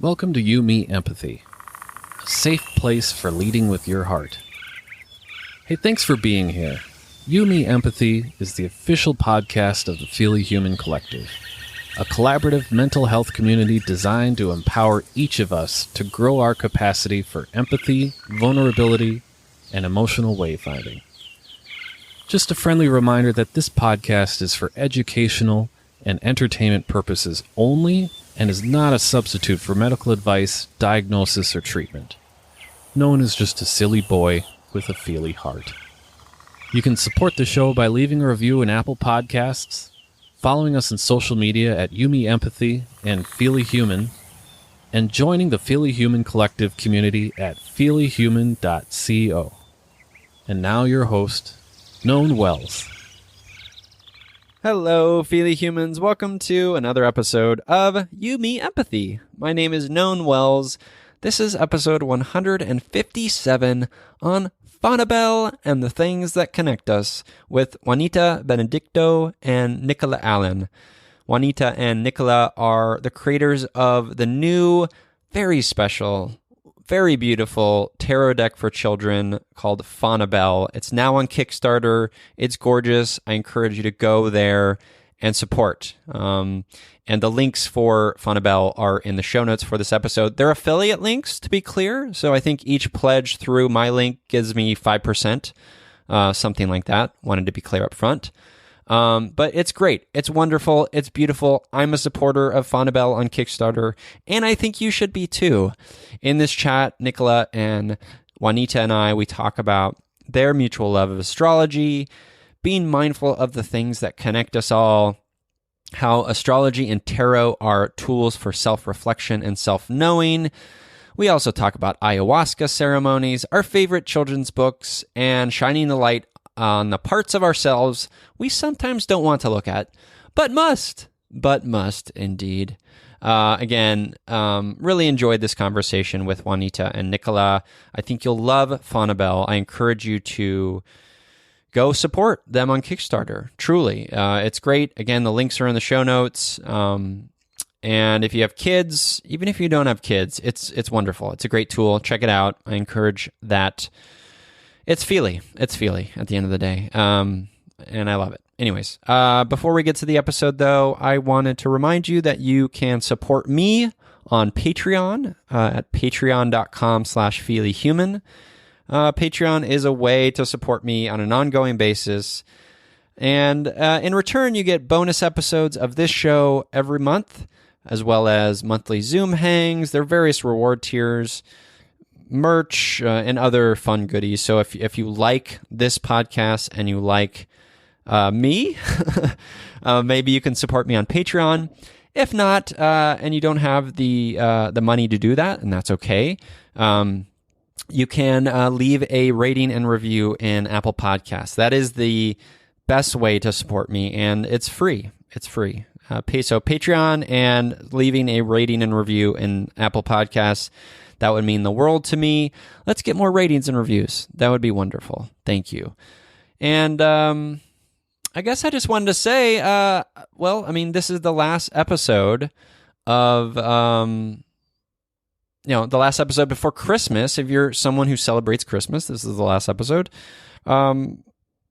Welcome to You, Me, Empathy, a safe place for leading with your heart. Hey, thanks for being here. You, Me, Empathy is the official podcast of the Feely Human Collective, a collaborative mental health community designed to empower each of us to grow our capacity for empathy, vulnerability, and emotional wayfinding. Just a friendly reminder that this podcast is for educational and entertainment purposes only and is not a substitute for medical advice, diagnosis, or treatment. No one is just a silly boy with a feely heart. You can support the show by leaving a review in Apple Podcasts, following us on social media at Yumi Empathy and Feely Human, and joining the Feely Human Collective community at feelyhuman.co. And now your host, Known Wells. Hello, Feely Humans. Welcome to another episode of You, Me, Empathy. My name is Known Wells. This is episode 157 on Faunabelle and the things that connect us with Juanita Benedicto and Nicola Allan. Juanita and Nicola are the creators of the new, very special, very beautiful tarot deck for children called Faunabelle. It's now on Kickstarter. It's gorgeous. I encourage you to go there and support. And the links for Faunabelle are in the show notes for this episode. They're affiliate links, to be clear. So I think each pledge through my link gives me 5%, something like that. Wanted to be clear up front. But it's great. It's wonderful. It's beautiful. I'm a supporter of Faunabelle on Kickstarter, and I think you should be too. In this chat, Nicola and Juanita and I, we talk about their mutual love of astrology, being mindful of the things that connect us all, how astrology and tarot are tools for self-reflection and self-knowing. We also talk about ayahuasca ceremonies, our favorite children's books, and shining the light on the parts of ourselves we sometimes don't want to look at, but must indeed. Again, really enjoyed this conversation with Juanita and Nicola. I think you'll love Faunabelle. I encourage you to go support them on Kickstarter. Truly, it's great. Again, the links are in the show notes. And if you have kids, even if you don't have kids, it's wonderful. It's a great tool. Check it out. I encourage that. It's feely. It's feely at the end of the day. And I love it. Anyways, before we get to the episode, though, I wanted to remind you that you can support me on Patreon at patreon.com/feelyhuman. Patreon is a way to support me on an ongoing basis. And in return, you get bonus episodes of this show every month, as well as monthly Zoom hangs. There are various reward tiers, merch, and other fun goodies. So if you like this podcast and you like me, maybe you can support me on Patreon. If not, and you don't have the money to do that, and that's okay, you can leave a rating and review in Apple Podcasts. That is the best way to support me, and it's free. It's free. So Patreon and leaving a rating and review in Apple Podcasts, that would mean the world to me. Let's get more ratings and reviews. That would be wonderful. Thank you. And I guess I just wanted to say, this is the last episode of, the last episode before Christmas. If you're someone who celebrates Christmas, this is the last episode. I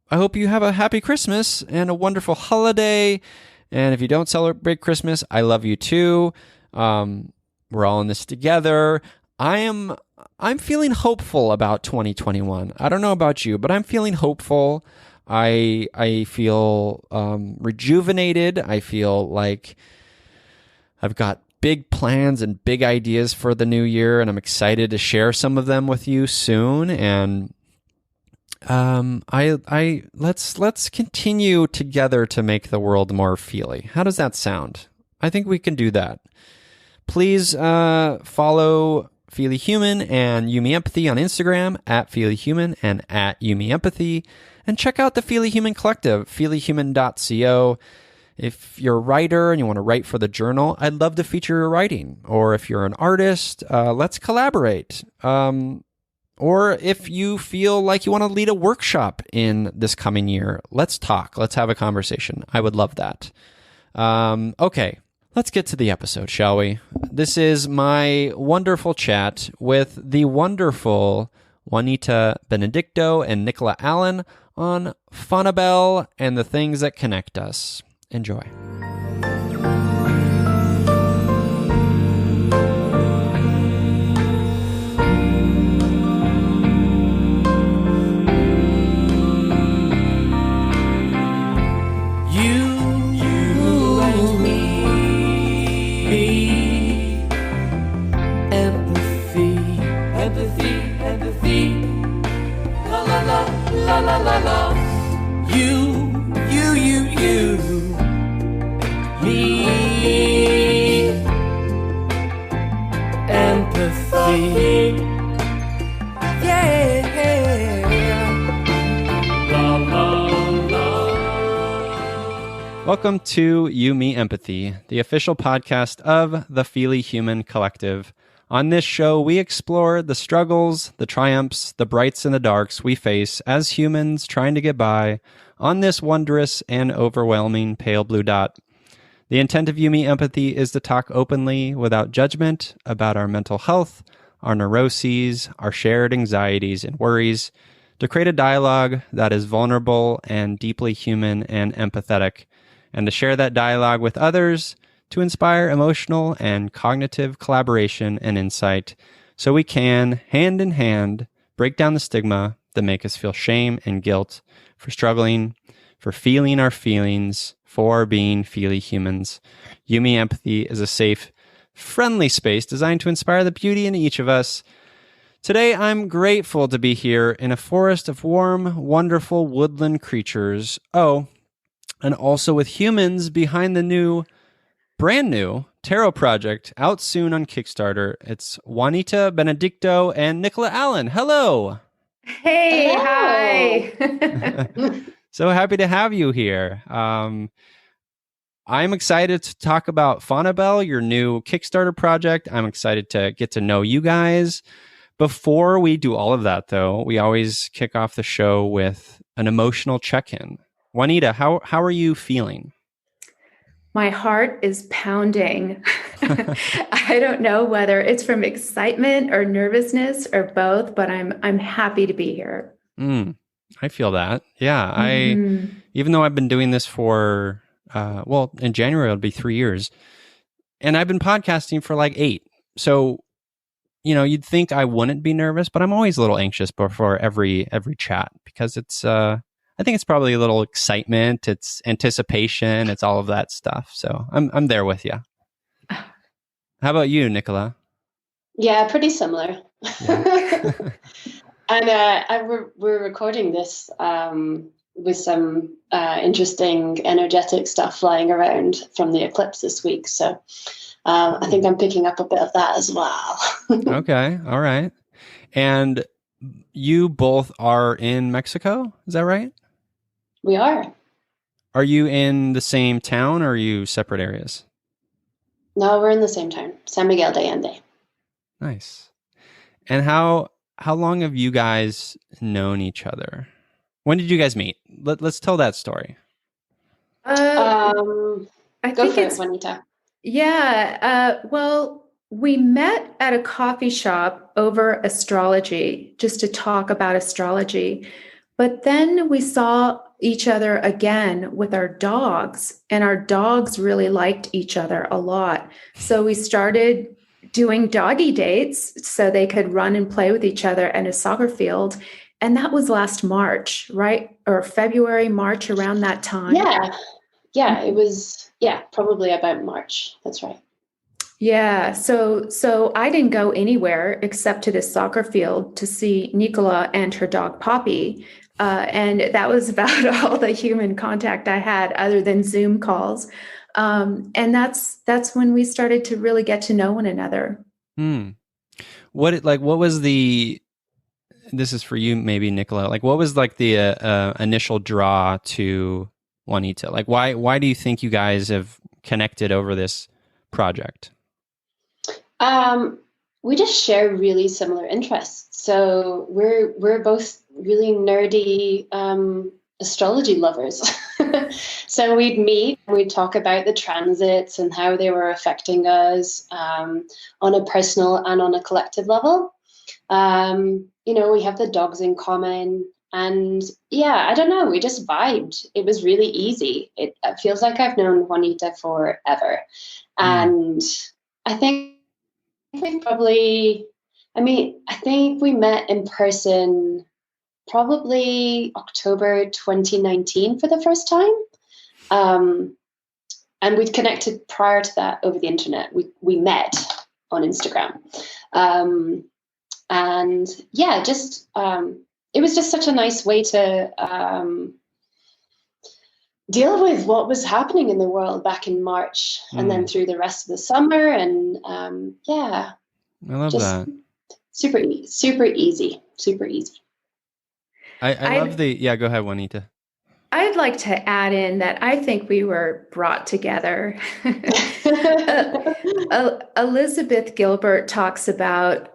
hope you have a happy Christmas and a wonderful holiday. And if you don't celebrate Christmas, I love you too. We're all in this together. I'm feeling hopeful about 2021. I don't know about you, but I'm feeling hopeful. I feel rejuvenated. I feel like I've got big plans and big ideas for the new year, and I'm excited to share some of them with you soon. And let's continue together to make the world more feely. How does that sound? I think we can do that. Please follow Feely Human and Yumi Empathy on Instagram at Feely Human and at Yumi Empathy, and check out the Feely Human Collective, feelyhuman.co. If you're a writer and you want to write for the journal, I'd love to feature your writing. Or if you're an artist, let's collaborate. Or if you feel like you want to lead a workshop in this coming year, let's talk. Let's have a conversation. I would love that. Okay, Let's get to the episode, shall we? This is my wonderful chat with the wonderful Juanita Benedicto and Nicola Allan on Faunabelle and the things that connect us. Enjoy. La la la la, you, me, empathy, yeah, la la la. Welcome to You, Me, Empathy, the official podcast of the Feely Human Collective. On this show, we explore the struggles, the triumphs, the brights and the darks we face as humans trying to get by on this wondrous and overwhelming pale blue dot. The intent of You, Me, Empathy is to talk openly, without judgment, about our mental health, our neuroses, our shared anxieties and worries, to create a dialogue that is vulnerable and deeply human and empathetic, and to share that dialogue with others to inspire emotional and cognitive collaboration and insight so we can, hand in hand, break down the stigma that make us feel shame and guilt for struggling, for feeling our feelings, for being feely humans. You, Me, Empathy is a safe, friendly space designed to inspire the beauty in each of us. Today, I'm grateful to be here in a forest of warm, wonderful woodland creatures. Oh, and also with humans behind the brand new tarot project out soon on Kickstarter. It's Juanita Benedicto and Nicola Allan. Hello. Hey, Hello. hi. So happy to have you here. I'm excited to talk about Faunabelle, your new Kickstarter project. I'm excited to get to know you guys. Before we do all of that, though, we always kick off the show with an emotional check-in. Juanita, how are you feeling? My heart is pounding. I don't know whether it's from excitement or nervousness or both, but I'm happy to be here. I feel that. Yeah, Mm-hmm. Even though I've been doing this for in January it'll be 3 years, and I've been podcasting for like 8. So, you'd think I wouldn't be nervous, but I'm always a little anxious before every chat because it's I think it's probably a little excitement, it's anticipation, it's all of that stuff. So I'm there with you. How about you, Nicola? Yeah, pretty similar. Yeah. And we're recording this with some interesting energetic stuff flying around from the eclipse this week. So I think I'm picking up a bit of that as well. Okay, all right. And you both are in Mexico, is that right? We are. Are you in the same town or are you separate areas? No, we're in the same town, San Miguel de Allende. Nice. And how long have you guys known each other? When did you guys meet? Let's tell that story. I Go think for it's it, Juanita. yeah. Well, we met at a coffee shop over astrology, just to talk about astrology. But then we saw each other again with our dogs, and our dogs really liked each other a lot. So we started doing doggy dates so they could run and play with each other in a soccer field. And that was last March, right? Or February, March, around that time. Yeah, it was, probably about March. That's right. Yeah, so I didn't go anywhere except to this soccer field to see Nicola and her dog Poppy. And that was about all the human contact I had other than Zoom calls. And that's when we started to really get to know one another. What was the, this is for you maybe, Nicola, like what was like the initial draw to Juanita? Like why do you think you guys have connected over this project? We just share really similar interests. So we're both really nerdy astrology lovers. So we'd meet, we'd talk about the transits and how they were affecting us on a personal and on a collective level. We have the dogs in common. And yeah, I don't know, we just vibed. It was really easy. It feels like I've known Juanita forever. And I think we met in person probably October 2019 for the first time. And we'd connected prior to that over the internet. We met on Instagram. And yeah, just it was just such a nice way to deal with what was happening in the world back in March and then through the rest of the summer. And yeah. I love that. Super easy. I love yeah, go ahead, Juanita. I'd like to add in that I think we were brought together. Elizabeth Gilbert talks about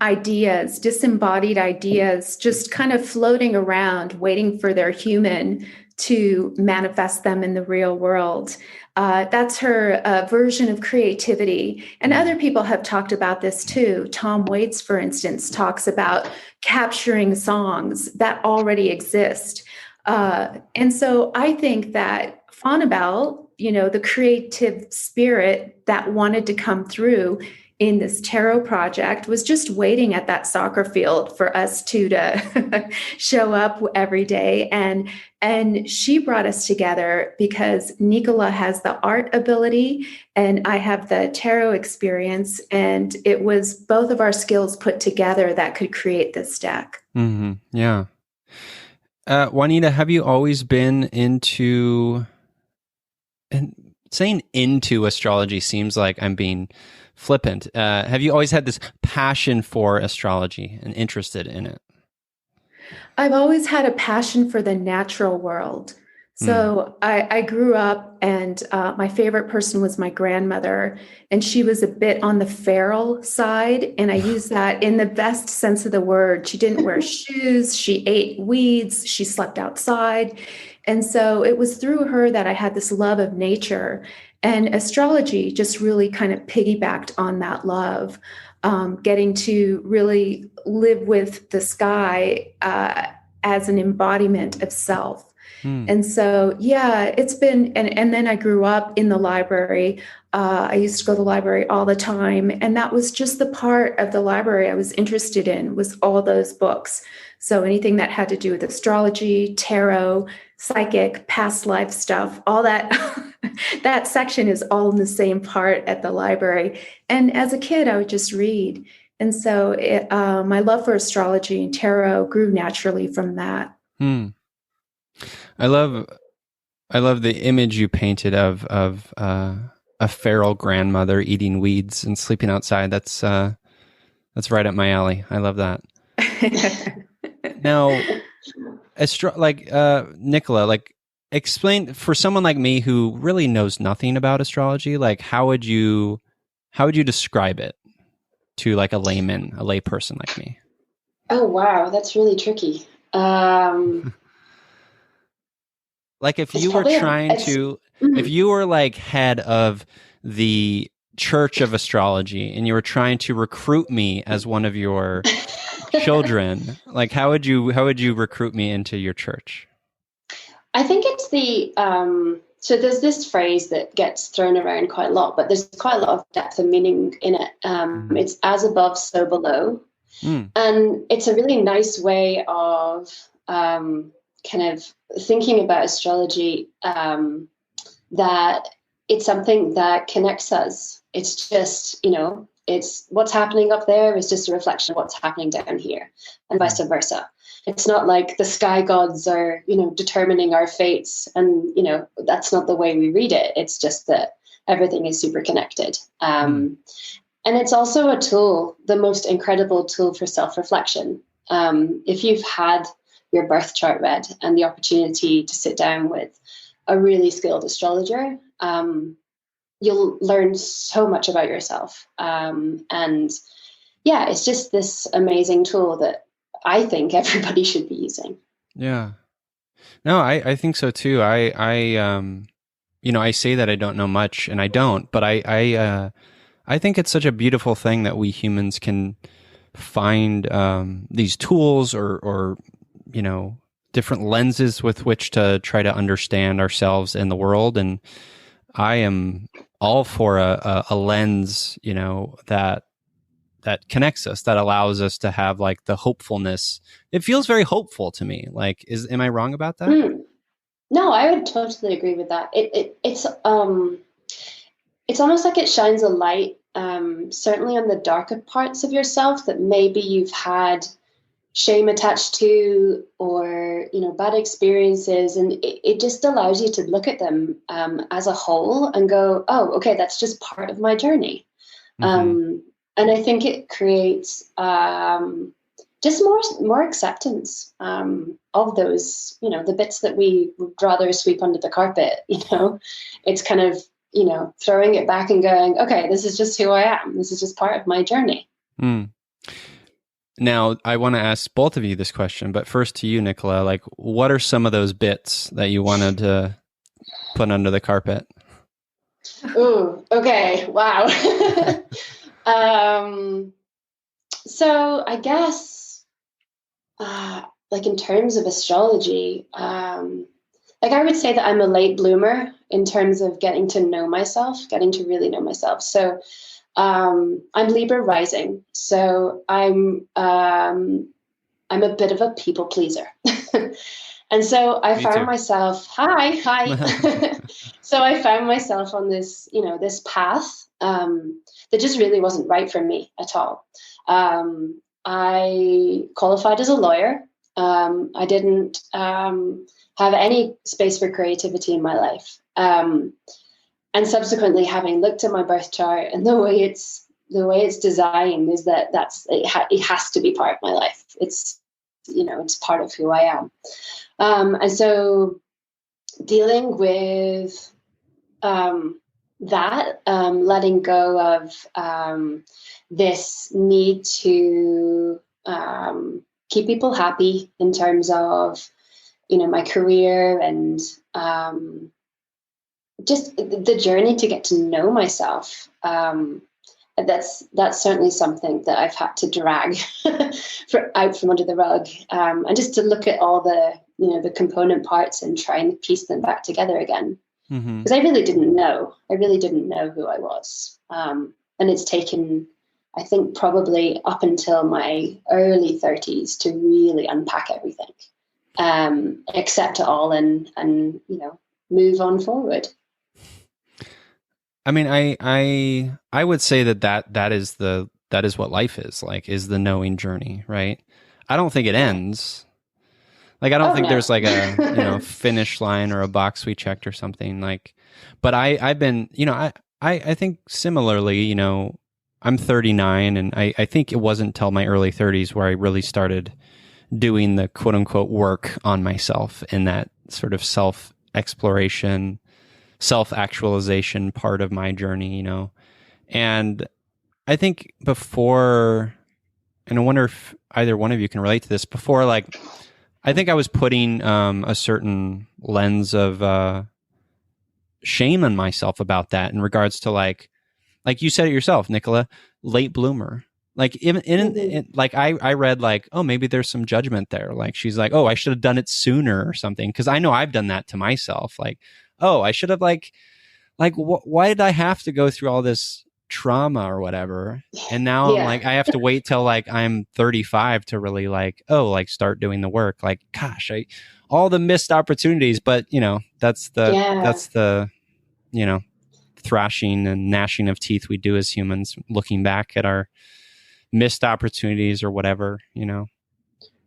ideas, disembodied ideas, just kind of floating around, waiting for their human to manifest them in the real world. That's her version of creativity. And other people have talked about this too. Tom Waits, for instance, talks about capturing songs that already exist. And so I think that Faunabelle, the creative spirit that wanted to come through in this tarot project was just waiting at that soccer field for us two to show up every day. And she brought us together because Nicola has the art ability and I have the tarot experience. And it was both of our skills put together that could create this deck. Mm-hmm. Yeah. Juanita, have you always been into, and saying into astrology seems like I'm being flippant. Have you always had this passion for astrology and interested in it? I've always had a passion for the natural world. So I grew up and my favorite person was my grandmother, and she was a bit on the feral side. And I use that in the best sense of the word. She didn't wear shoes. She ate weeds. She slept outside. And so it was through her that I had this love of nature, and astrology just really kind of piggybacked on that love, getting to really live with the sky as an embodiment of self. And so, yeah, it's been, and then I grew up in the library. I used to go to the library all the time. And that was just the part of the library I was interested in, was all those books. So anything that had to do with astrology, tarot, psychic, past life stuff, all that, that section is all in the same part at the library. And as a kid, I would just read. And so my love for astrology and tarot grew naturally from that. I love the image you painted of a feral grandmother eating weeds and sleeping outside. That's right up my alley. I love that. Now, Nicola, explain for someone like me who really knows nothing about astrology. How would you describe it to a layperson like me? Oh wow, that's really tricky. If you were if you were head of the Church of Astrology and you were trying to recruit me as one of your children, how would you recruit me into your church? I think it's so there's this phrase that gets thrown around quite a lot, but there's quite a lot of depth and meaning in it. It's as above, so below. And it's a really nice way of kind of thinking about astrology, that it's something that connects us. It's just, it's what's happening up there is just a reflection of what's happening down here, and vice versa. It's not like the sky gods are, determining our fates, and, that's not the way we read it. It's just that everything is super connected. And it's also a tool, the most incredible tool for self-reflection. If you've had your birth chart read and the opportunity to sit down with a really skilled astrologer, you'll learn so much about yourself. And yeah, it's just this amazing tool that I think everybody should be using. Yeah. No, I think so too. I say that I don't know much, and I don't, but I think it's such a beautiful thing that we humans can find these tools or different lenses with which to try to understand ourselves and the world. And I am all for a lens, that connects us, that allows us to have like the hopefulness. It feels very hopeful to me. Like, am I wrong about that? No, I would totally agree with that. It's almost like it shines a light, certainly on the darker parts of yourself that maybe you've had shame attached to, or bad experiences, and it just allows you to look at them as a whole and go, oh, okay, that's just part of my journey. And I think it creates just more acceptance of those, the bits that we would rather sweep under the carpet. It's kind of throwing it back and going, okay, this is just who I am. This is just part of my journey. Now, I want to ask both of you this question, but first to you, Nicola, like, what are some of those bits that you wanted to put under the carpet? Ooh, okay. Wow. So I guess, like in terms of astrology, like I would say that I'm a late bloomer in terms of getting to really know myself. So I'm Libra rising, so I'm a bit of a people pleaser. And so I found myself, hi. So I found myself on this, this path that just really wasn't right for me at all. I qualified as a lawyer. I didn't have any space for creativity in my life. And subsequently, having looked at my birth chart and the way it's designed, is that it has to be part of my life. It's it's part of who I am. And so dealing with that, letting go of this need to keep people happy in terms of my career and just the journey to get to know myself. That's certainly something that I've had to drag out from under the rug, and just to look at all the the component parts and try and piece them back together again. Because I really didn't know who I was, and it's taken, I think, probably up until my early 30s to really unpack everything, accept it all, and move on forward. I mean, I would say that is what life is like, is the knowing journey, right? I don't think it ends. Like, I don't think there's like a finish line or a box we checked or something, like. But I've been, I think similarly, I'm 39, and I think it wasn't until my early 30s where I really started doing the quote unquote work on myself in that sort of self-exploration, self-actualization part of my journey, And I think before, and I wonder if either one of you can relate to this, before, like, I think I was putting a certain lens of shame on myself about that in regards to like you said it yourself, Nicola, late bloomer. Like like I read like, oh, maybe there's some judgment there. Like, she's like, oh, I should have done it sooner or something. Because I know I've done that to myself. Like, oh, I should have why did I have to go through all this trauma or whatever? And now I'm like, I have to wait till like I'm 35 to really start doing the work. Like, gosh, all the missed opportunities. But that's the thrashing and gnashing of teeth we do as humans, looking back at our missed opportunities or whatever.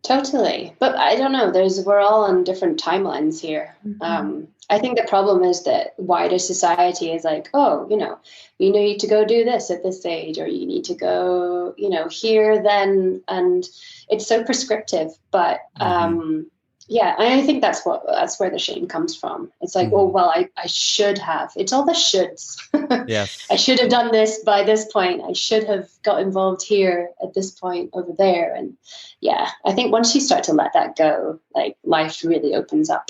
Totally. But I don't know, we're all on different timelines here. I think the problem is that wider society is like, oh, you need to go do this at this age, or you need to go, here, then, and it's so prescriptive. But yeah, I think that's where the shame comes from. It's like, oh, well, I should have. It's all the shoulds. Yes. I should have done this by this point. I should have got involved here at this point over there. And yeah, I think once you start to let that go, like life really opens up.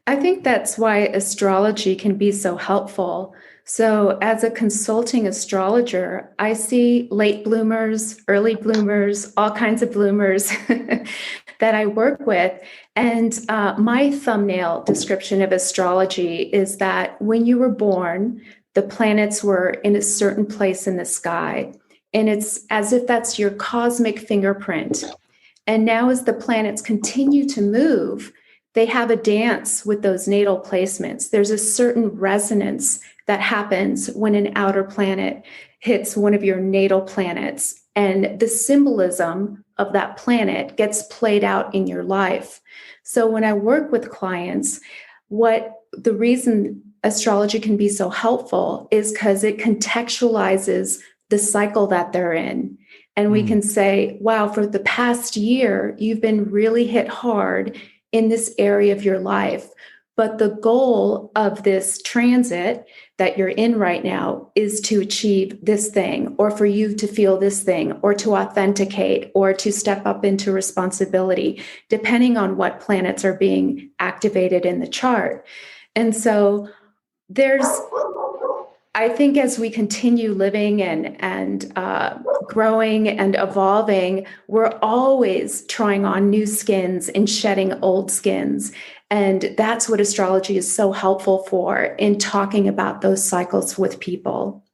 I think that's why astrology can be so helpful. So, as a consulting astrologer, I see late bloomers, early bloomers, all kinds of bloomers that I work with. And my thumbnail description of astrology is that when you were born, the planets were in a certain place in the sky. And it's as if that's your cosmic fingerprint. And now, as the planets continue to move, they have a dance with those natal placements. There's a certain resonance that happens when an outer planet hits one of your natal planets. And the symbolism of that planet gets played out in your life. So when I work with clients, what the reason astrology can be so helpful is because it contextualizes the cycle that they're in. And we can say, wow, for the past year, you've been really hit hard in this area of your life. But the goal of this transit that you're in right now is to achieve this thing, or for you to feel this thing, or to authenticate, or to step up into responsibility, depending on what planets are being activated in the chart. And so I think as we continue living and growing and evolving, we're always trying on new skins and shedding old skins. And that's what astrology is so helpful for in talking about those cycles with people.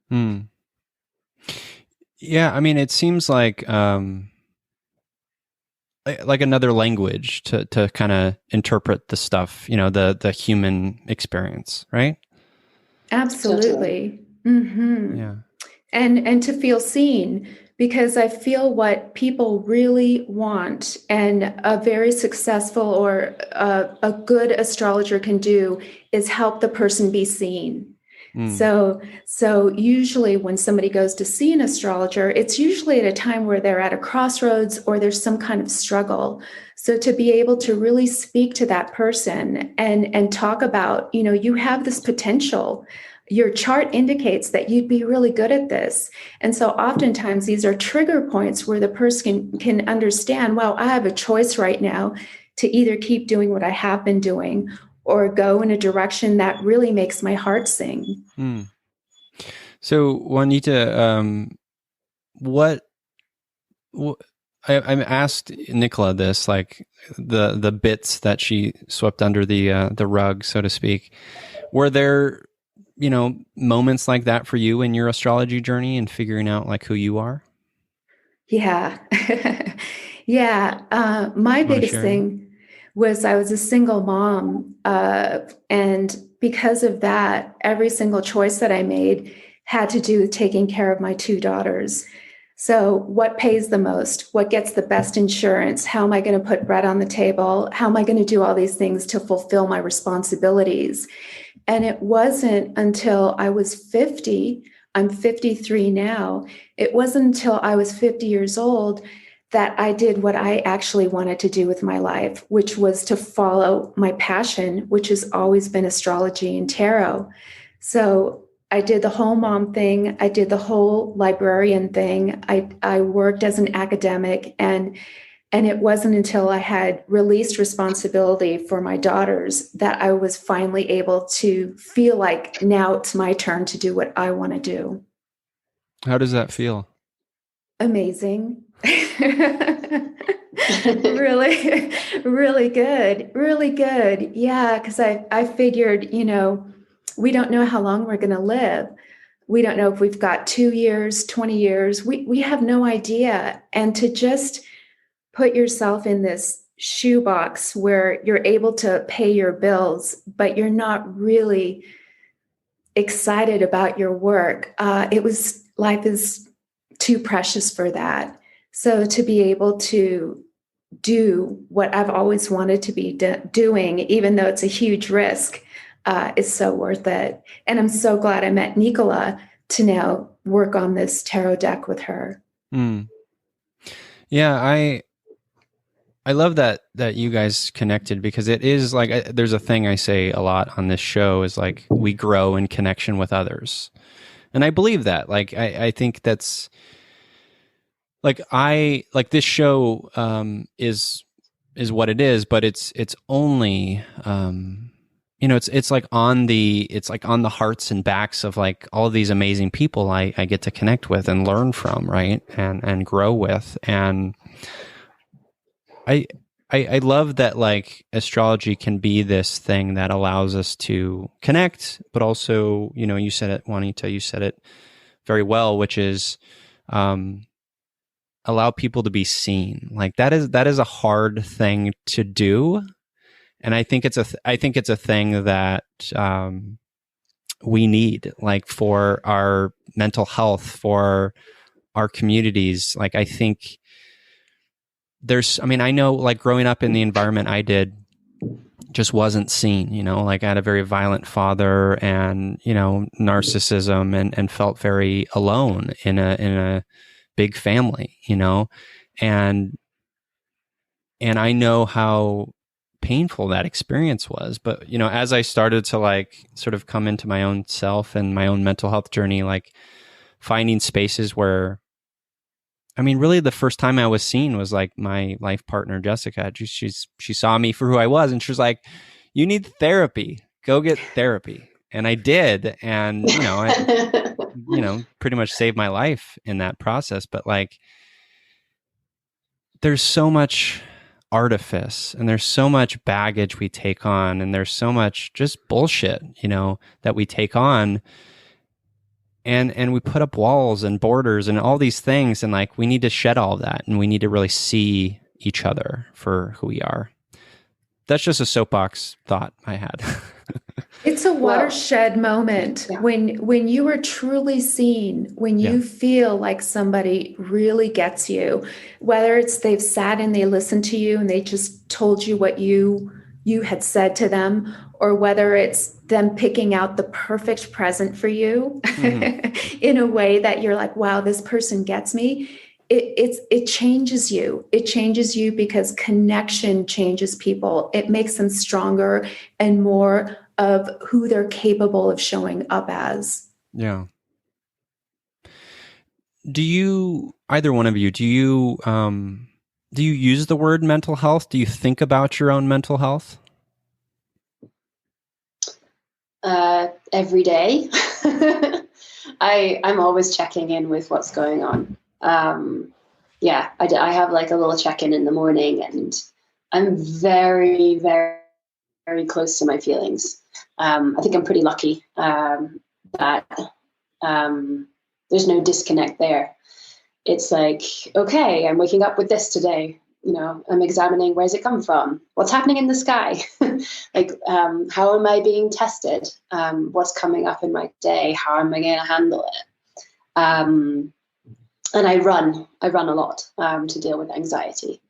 Yeah, I mean, it seems like another language to kind of interpret the stuff, the human experience, right? Absolutely. Mm-hmm. Yeah. And to feel seen, because I feel what people really want and a very successful or a good astrologer can do is help the person be seen. So usually when somebody goes to see an astrologer, it's usually at a time where they're at a crossroads or there's some kind of struggle. So to be able to really speak to that person and talk about, you have this potential. Your chart indicates that you'd be really good at this. And so oftentimes these are trigger points where the person can understand, well, I have a choice right now to either keep doing what I have been doing or go in a direction that really makes my heart sing. So Juanita, I asked Nicola this, like the bits that she swept under the rug, so to speak. Were there, moments like that for you in your astrology journey and figuring out like who you are? Yeah. Yeah. My biggest thing was I was a single mom. And because of that, every single choice that I made had to do with taking care of my two daughters. So what pays the most? What gets the best insurance? How am I going to put bread on the table? How am I going to do all these things to fulfill my responsibilities? And it wasn't until I was 50, I'm 53 now, it wasn't until I was 50 years old that I did what I actually wanted to do with my life, which was to follow my passion, which has always been astrology and tarot. So I did the whole mom thing. I did the whole librarian thing. I worked as an academic, and it wasn't until I had released responsibility for my daughters that I was finally able to feel like now it's my turn to do what I want to do. How does that feel? Amazing. Really, really good. Really good. Yeah, because I figured, we don't know how long we're going to live. We don't know if we've got 2 years, 20 years. We have no idea. And to just put yourself in this shoebox where you're able to pay your bills, but you're not really excited about your work. Life is too precious for that. So to be able to do what I've always wanted to be doing, even though it's a huge risk, is so worth it. And I'm so glad I met Nicola to now work on this tarot deck with her. Yeah, I love that you guys connected, because it is like, there's a thing I say a lot on this show is like, we grow in connection with others. And I believe that. Like, I think that's like, this show is what it is, but it's only, it's like on the hearts and backs of like all of these amazing people I get to connect with and learn from, right? And grow with. And I love that, like, astrology can be this thing that allows us to connect, but also, you said it, Juanita, you said it very well, which is allow people to be seen. Like, that is a hard thing to do, and I think it's a thing that we need, like, for our mental health, for our communities. Like, I think I know, like, growing up in the environment I did just wasn't seen, like, I had a very violent father and, narcissism, and felt very alone in a big family, and I know how painful that experience was. But, as I started to, like, sort of come into my own self and my own mental health journey, like, finding spaces where, really the first time I was seen was like my life partner, Jessica. She saw me for who I was, and she was like, "You need therapy. Go get therapy." And I did. And, pretty much saved my life in that process. But, like, there's so much artifice, and there's so much baggage we take on, and there's so much just bullshit, that we take on. And we put up walls and borders and all these things. And, like, we need to shed all of that, and we need to really see each other for who we are. That's just a soapbox thought I had. It's a watershed moment when you are truly seen, when you feel like somebody really gets you, whether it's they've sat and they listened to you and they just told you what you had said to them, or whether it's them picking out the perfect present for you in a way that you're like, wow, this person gets me. It changes you. It changes you because connection changes people. It makes them stronger and more of who they're capable of showing up as. Yeah. Do you, either one of you, do you use the word mental health? Do you think about your own mental health? Every day. I'm always checking in with what's going on. I have like a little check-in in the morning, and I'm very, very, very close to my feelings. I think I'm pretty lucky that there's no disconnect there. It's like, okay, I'm waking up with this today. I'm examining, where's it come from? What's happening in the sky? Like, how am I being tested? What's coming up in my day? How am I going to handle it? And I run a lot to deal with anxiety.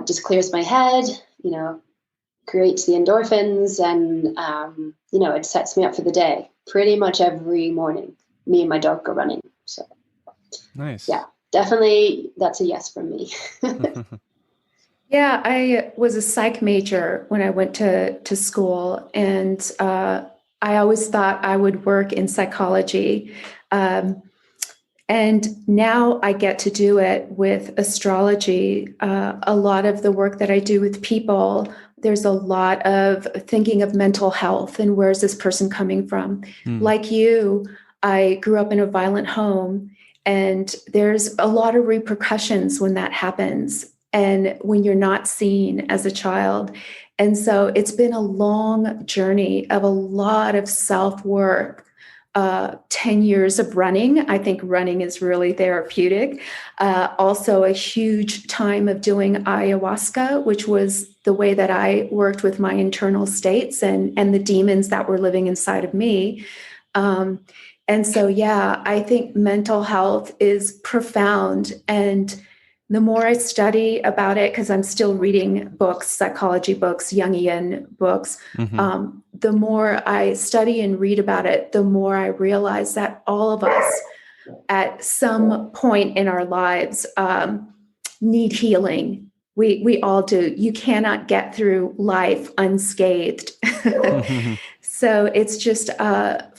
Just clears my head, creates the endorphins, and, it sets me up for the day. Pretty much every morning, me and my dog go running. So, nice. Yeah. Definitely, that's a yes from me. Yeah, I was a psych major when I went to school, and I always thought I would work in psychology. And now I get to do it with astrology. A lot of the work that I do with people, there's a lot of thinking of mental health and where's this person coming from. Like you, I grew up in a violent home, and there's a lot of repercussions when that happens and when you're not seen as a child. And so it's been a long journey of a lot of self-work. 10 years of running. I think running is really therapeutic. Also a huge time of doing ayahuasca, which was the way that I worked with my internal states and the demons that were living inside of me. And so, I think mental health is profound. And the more I study about it, because I'm still reading books, psychology books, Jungian books, the more I study and read about it, the more I realize that all of us at some point in our lives need healing. We all do. You cannot get through life unscathed. So it's just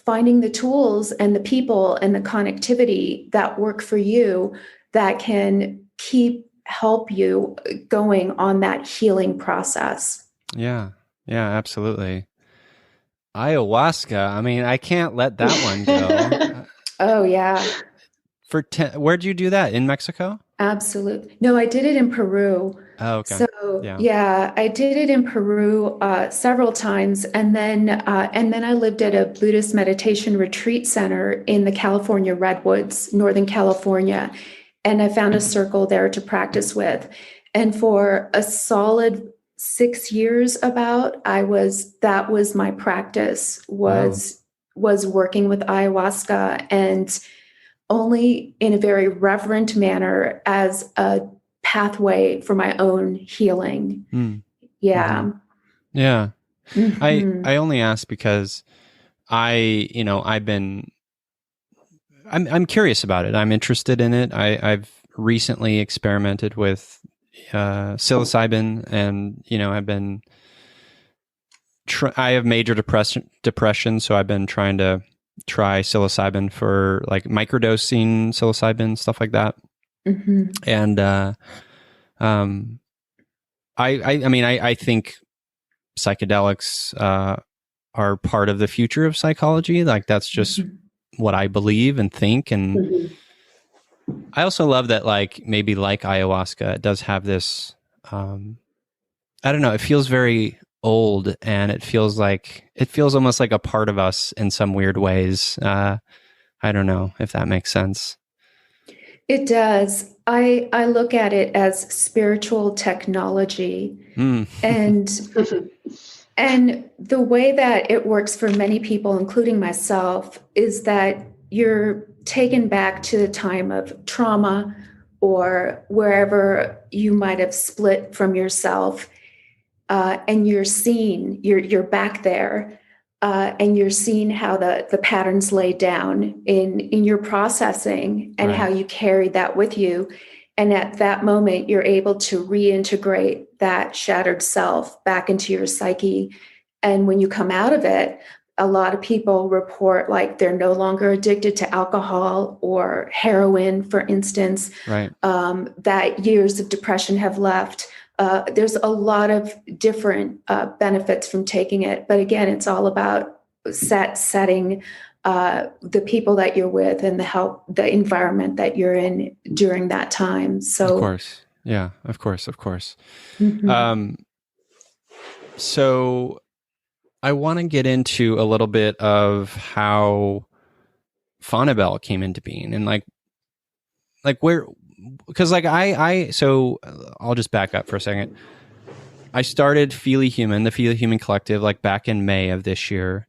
finding the tools and the people and the connectivity that work for you that can help you going on that healing process. Yeah, absolutely. Ayahuasca. I mean, I can't let that one go. Oh, yeah. Where'd you do that? In Mexico? Absolutely. No, I did it in Peru. Oh, okay. So yeah, I did it in Peru several times, and then I lived at a Buddhist meditation retreat center in the California Redwoods, Northern California, and I found a circle there to practice with. And for a solid 6 years, that was my practice was working with ayahuasca, and only in a very reverent manner as a pathway for my own healing. Yeah. Mm-hmm. Yeah. Mm-hmm. I only ask because I'm curious about it. I'm interested in it. I've recently experimented with psilocybin, and I have major depression, so I've been trying to try psilocybin for like microdosing psilocybin, stuff like that. Mm-hmm. And I think psychedelics are part of the future of psychology. Like that's just what I believe and think. And I also love that, like, maybe like ayahuasca, it does have this, I don't know, it feels very old, and it feels almost like a part of us in some weird ways. I don't know if that makes sense. It does. I look at it as spiritual technology. And the way that it works for many people, including myself, is that you're taken back to the time of trauma or wherever you might have split from yourself. And you're back there, and you're seeing how the patterns lay down in your processing, and how you carry that with you. And at that moment, you're able to reintegrate that shattered self back into your psyche. And when you come out of it, a lot of people report like they're no longer addicted to alcohol or heroin, for instance, that years of depression have left. There's a lot of different benefits from taking it. But again, it's all about setting the people that you're with and the environment that you're in during that time. So, of course. Yeah, of course. Mm-hmm. So I want to get into a little bit of how Faunabelle came into being, and like where, because like so I'll just back up for a second. I started the Feel Human Collective, like back in May of this year,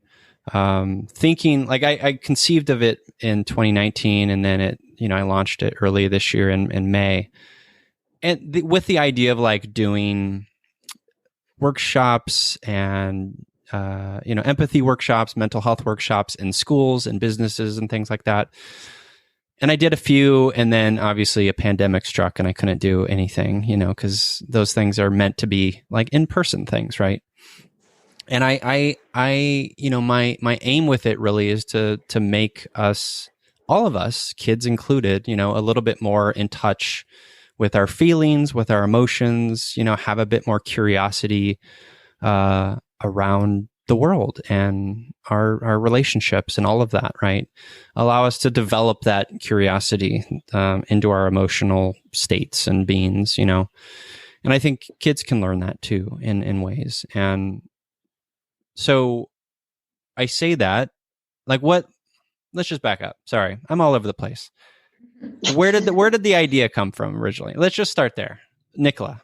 thinking like I conceived of it in 2019, and then I launched it early this year in May, and with the idea of like doing workshops and empathy workshops, mental health workshops in schools and businesses and things like that. And I did a few, and then obviously a pandemic struck and I couldn't do anything, because those things are meant to be like in-person things, right? And I my aim with it really is to make us, all of us, kids included, a little bit more in touch with our feelings, with our emotions, have a bit more curiosity around the world and our relationships and all of that, right? Allow us to develop that curiosity into our emotional states and beings, And I think kids can learn that too in ways. And so I say that, like, let's just back up. Sorry, I'm all over the place. Where did the idea come from originally? Let's just start there. Nicola.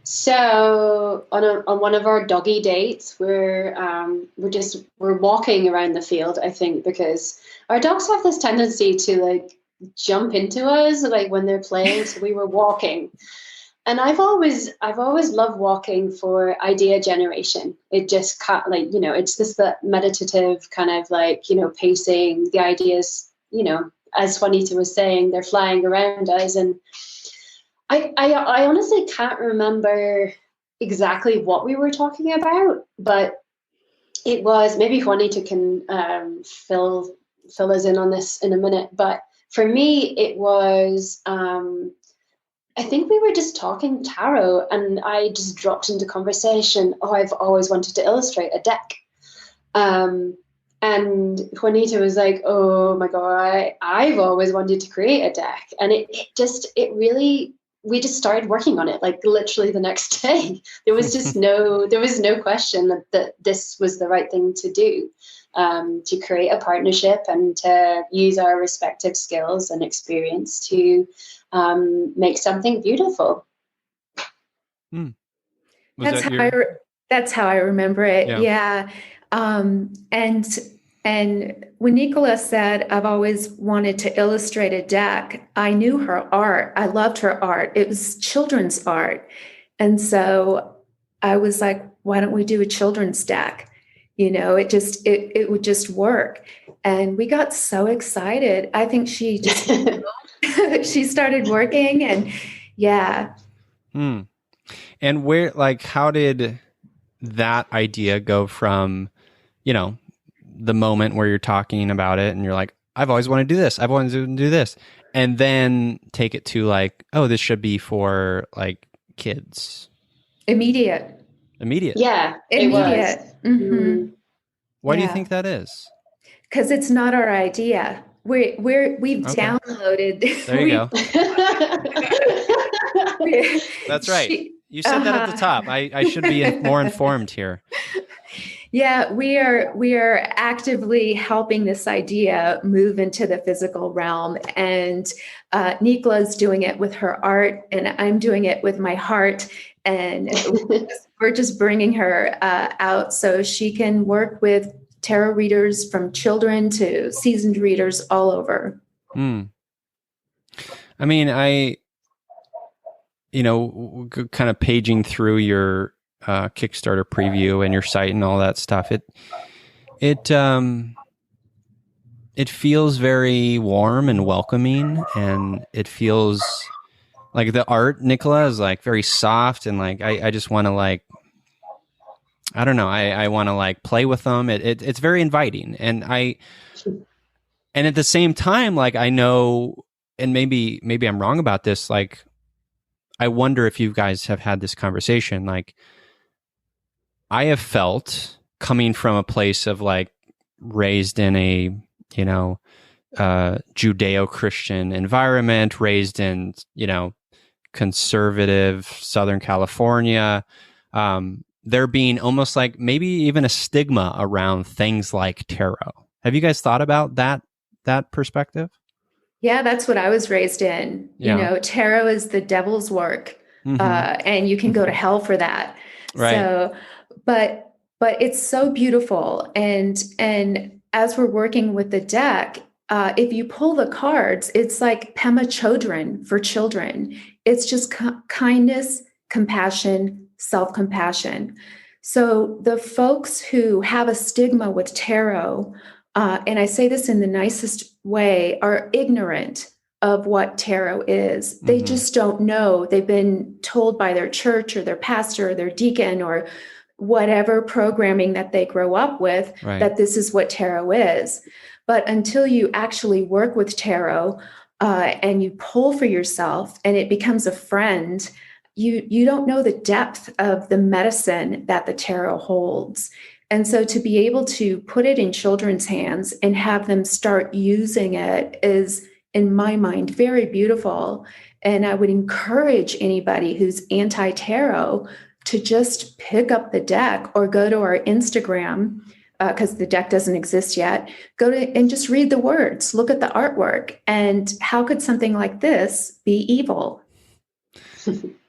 So on one of our doggy dates, we're walking around the field, I think, because our dogs have this tendency to like jump into us like when they're playing. So we were walking, and I've always loved walking for idea generation. It just it's just that meditative kind of like, pacing the ideas, as Juanita was saying, they're flying around us. And I honestly can't remember exactly what we were talking about, but it was, maybe Juanita can fill us in on this in a minute. But for me, it was, I think we were just talking tarot, and I just dropped into conversation. Oh, I've always wanted to illustrate a deck. And Juanita was like, oh my God, I've always wanted to create a deck. And it really, we just started working on it like literally the next day. There was just no question that this was the right thing to do, to create a partnership and to use our respective skills and experience to make something beautiful. That's how I remember it. Yeah. And when Nicola said, I've always wanted to illustrate a deck, I knew her art. I loved her art. It was children's art. And so I was like, why don't we do a children's deck? It would just work. And we got so excited. I think she just, she started working, and yeah. And where, like, how did that idea go from, the moment where you're talking about it and you're like, I've always wanted to do this. I've wanted to do this. And then take it to like, oh, this should be for like kids. Immediate. Yeah. Immediate. Mm-hmm. Why do you think that is? Because it's not our idea. We've downloaded. There you go. That's right. You said that at the top. I should be more informed here. Yeah, we are actively helping this idea move into the physical realm, and Nicola's doing it with her art, and I'm doing it with my heart, and we're just bringing her out so she can work with tarot readers from children to seasoned readers all over. I mean, kind of paging through your Kickstarter preview and your site and all that stuff, it feels very warm and welcoming, and it feels like the art, Nicola, is like very soft, and like I just want to like, I don't know, I want to like play with them. It's very inviting, and at the same time, like I know, and maybe I'm wrong about this, like I wonder if you guys have had this conversation. Like I have felt, coming from a place of like raised in a, Judeo-Christian environment, raised in, conservative Southern California, there being almost like maybe even a stigma around things like tarot. Have you guys thought about that perspective? Yeah, that's what I was raised in. Yeah. Tarot is the devil's work, and you can go to hell for that. Right. So, but it's so beautiful. And as we're working with the deck, if you pull the cards, it's like Pema Chodron for children. It's just kindness, compassion, self-compassion. So the folks who have a stigma with tarot, and I say this in the nicest way, are ignorant of what tarot is. They just don't know. They've been told by their church or their pastor or their deacon or whatever programming that they grow up with, that this is what tarot is. But until you actually work with tarot and you pull for yourself and it becomes a friend, you don't know the depth of the medicine that the tarot holds. And so to be able to put it in children's hands and have them start using it is, in my mind, very beautiful. And I would encourage anybody who's anti-tarot to just pick up the deck or go to our Instagram, because the deck doesn't exist yet. Go to and just read the words, look at the artwork, and how could something like this be evil?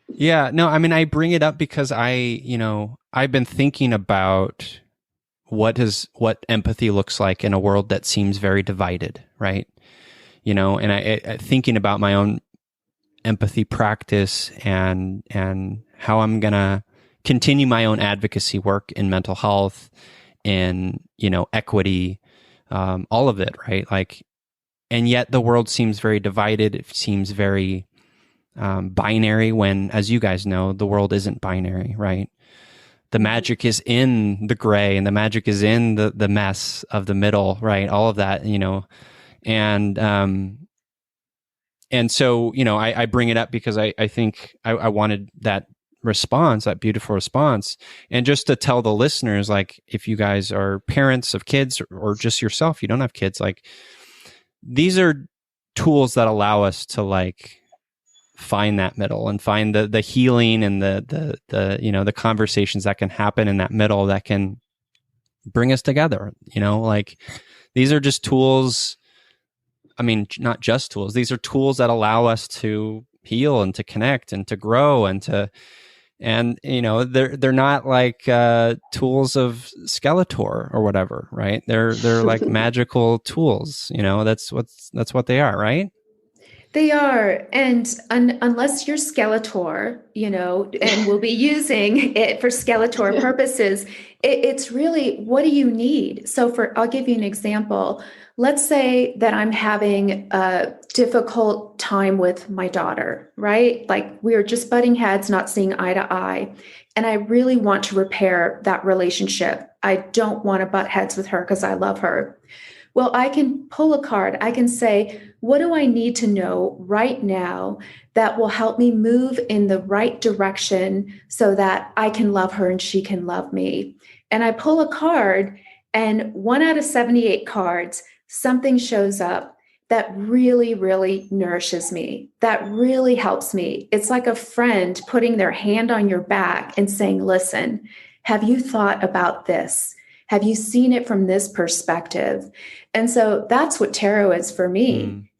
Yeah, no, I mean, I bring it up because I've been thinking about what empathy looks like in a world that seems very divided, right? And I thinking about my own empathy practice and how I'm gonna continue my own advocacy work in mental health, in equity, all of it, right? Like, and yet the world seems very divided. It seems very binary when, as you guys know, the world isn't binary, right? The magic is in the gray, and the magic is in the mess of the middle, right? All of that, and so, I bring it up because I think I wanted that response, that beautiful response. And just to tell the listeners, like, if you guys are parents of kids or just yourself, you don't have kids, like, these are tools that allow us to like find that middle and find the healing and the conversations that can happen in that middle that can bring us together. Like, these are just tools. I mean, not just tools. These are tools that allow us to heal and to connect and to grow they're not like tools of Skeletor or whatever, right? They're like magical tools. That's what they are, right? They are. And unless you're Skeletor, and we'll be using it for Skeletor purposes, it's really, what do you need? So I'll give you an example. Let's say that I'm having a difficult time with my daughter, right? Like, we're just butting heads, not seeing eye to eye. And I really want to repair that relationship. I don't want to butt heads with her because I love her. Well, I can pull a card. I can say, what do I need to know right now that will help me move in the right direction so that I can love her and she can love me? And I pull a card, and 1 out of 78 cards, something shows up that really, really nourishes me, that really helps me. It's like a friend putting their hand on your back and saying, listen, have you thought about this? Have you seen it from this perspective? And so that's what tarot is for me.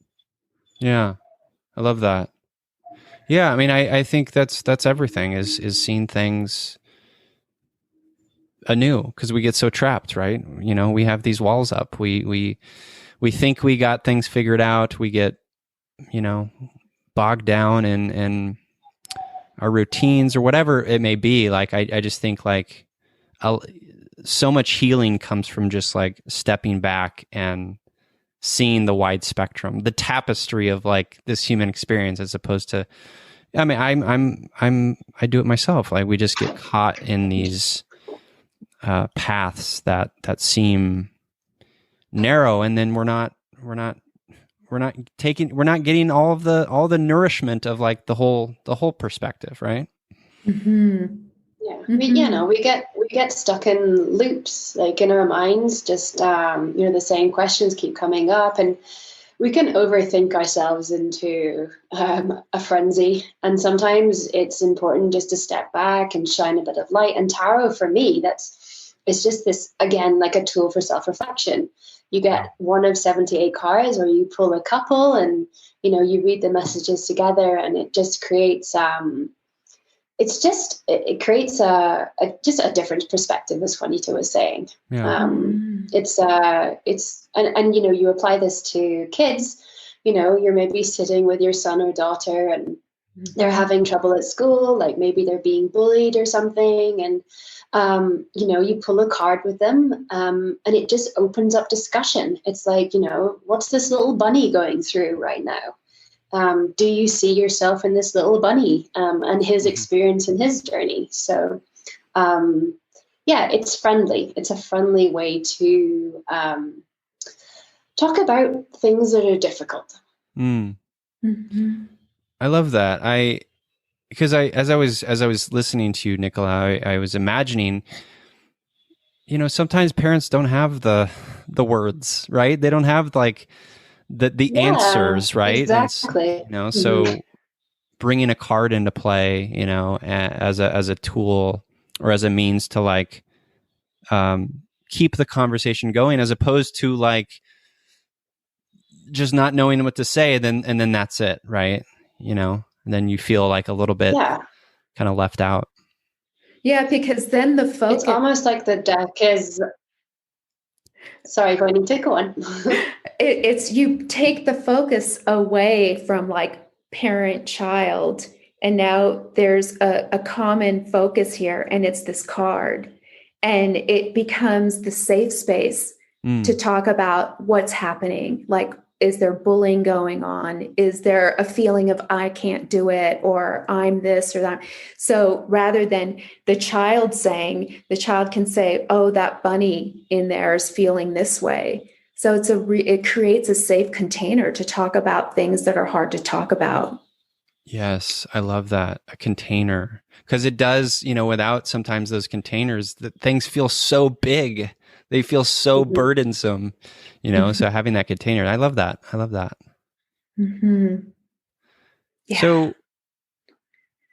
Yeah, I love that. Yeah, I mean, I think that's everything is seeing things anew, because we get so trapped, right? We have these walls up. We think we got things figured out. We get, bogged down in our routines or whatever it may be. Like, I just think like so much healing comes from just like stepping back and seeing the wide spectrum, the tapestry of like this human experience, as opposed to, I mean, I do it myself. Like, we just get caught in these paths that seem narrow, and then we're not getting all the nourishment of like the whole perspective, right? Mm-hmm. Yeah, we get stuck in loops, like in our minds, just the same questions keep coming up, and we can overthink ourselves into a frenzy. And sometimes it's important just to step back and shine a bit of light. And tarot, for me, it's just this, again, like a tool for self-reflection. You get 1 of 78 cards, or you pull a couple, and you read the messages together, and it just creates it creates a different perspective, as Juanita was saying. Yeah. And you apply this to kids. You're maybe sitting with your son or daughter, and they're having trouble at school, like maybe they're being bullied or something, and you pull a card with them, and it just opens up discussion. It's like, what's this little bunny going through right now? Do you see yourself in this little bunny and his experience and his journey? So, it's friendly. It's a friendly way to talk about things that are difficult. Mm-hmm. I love that. Because as I was listening to you, Nicola, I was imagining, sometimes parents don't have the words, right? They don't have like the answers, right? Exactly. And, so bringing a card into play, as a tool or as a means to like keep the conversation going, as opposed to like just not knowing what to say, and then that's it, right? And then you feel like a little bit kind of left out. Yeah, because then the focus... It's almost like the deck is... Sorry, go on. It's you take the focus away from like parent-child, and now there's a common focus here, and it's this card. And it becomes the safe space to talk about what's happening. Like, is there bullying going on? Is there a feeling of I can't do it, or I'm this or that? So rather than the child saying, the child can say, oh, that bunny in there is feeling this way. So it creates a safe container to talk about things that are hard to talk about. Yes, I love that. A container. Because it does, without sometimes those containers, things feel so big. They feel so burdensome, so having that container, I love that. Mm-hmm. Yeah. So,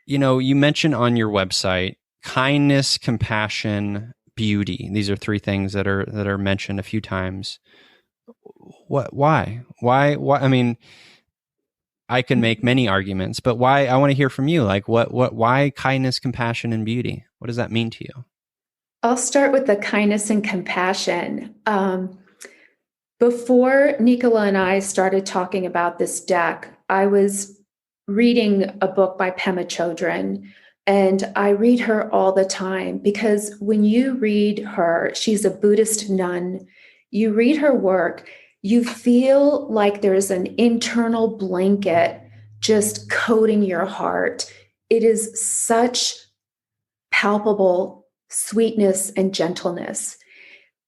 you mentioned on your website, kindness, compassion, beauty. These are three things that are mentioned a few times. Why? I mean, I can make many arguments, but why? I want to hear from you. Like, why kindness, compassion, and beauty? What does that mean to you? I'll start with the kindness and compassion. Before Nicola and I started talking about this deck, I was reading a book by Pema Chodron, and I read her all the time because when you read her, she's a Buddhist nun. You read her work, you feel like there's an internal blanket just coating your heart. It is such palpable sweetness and gentleness.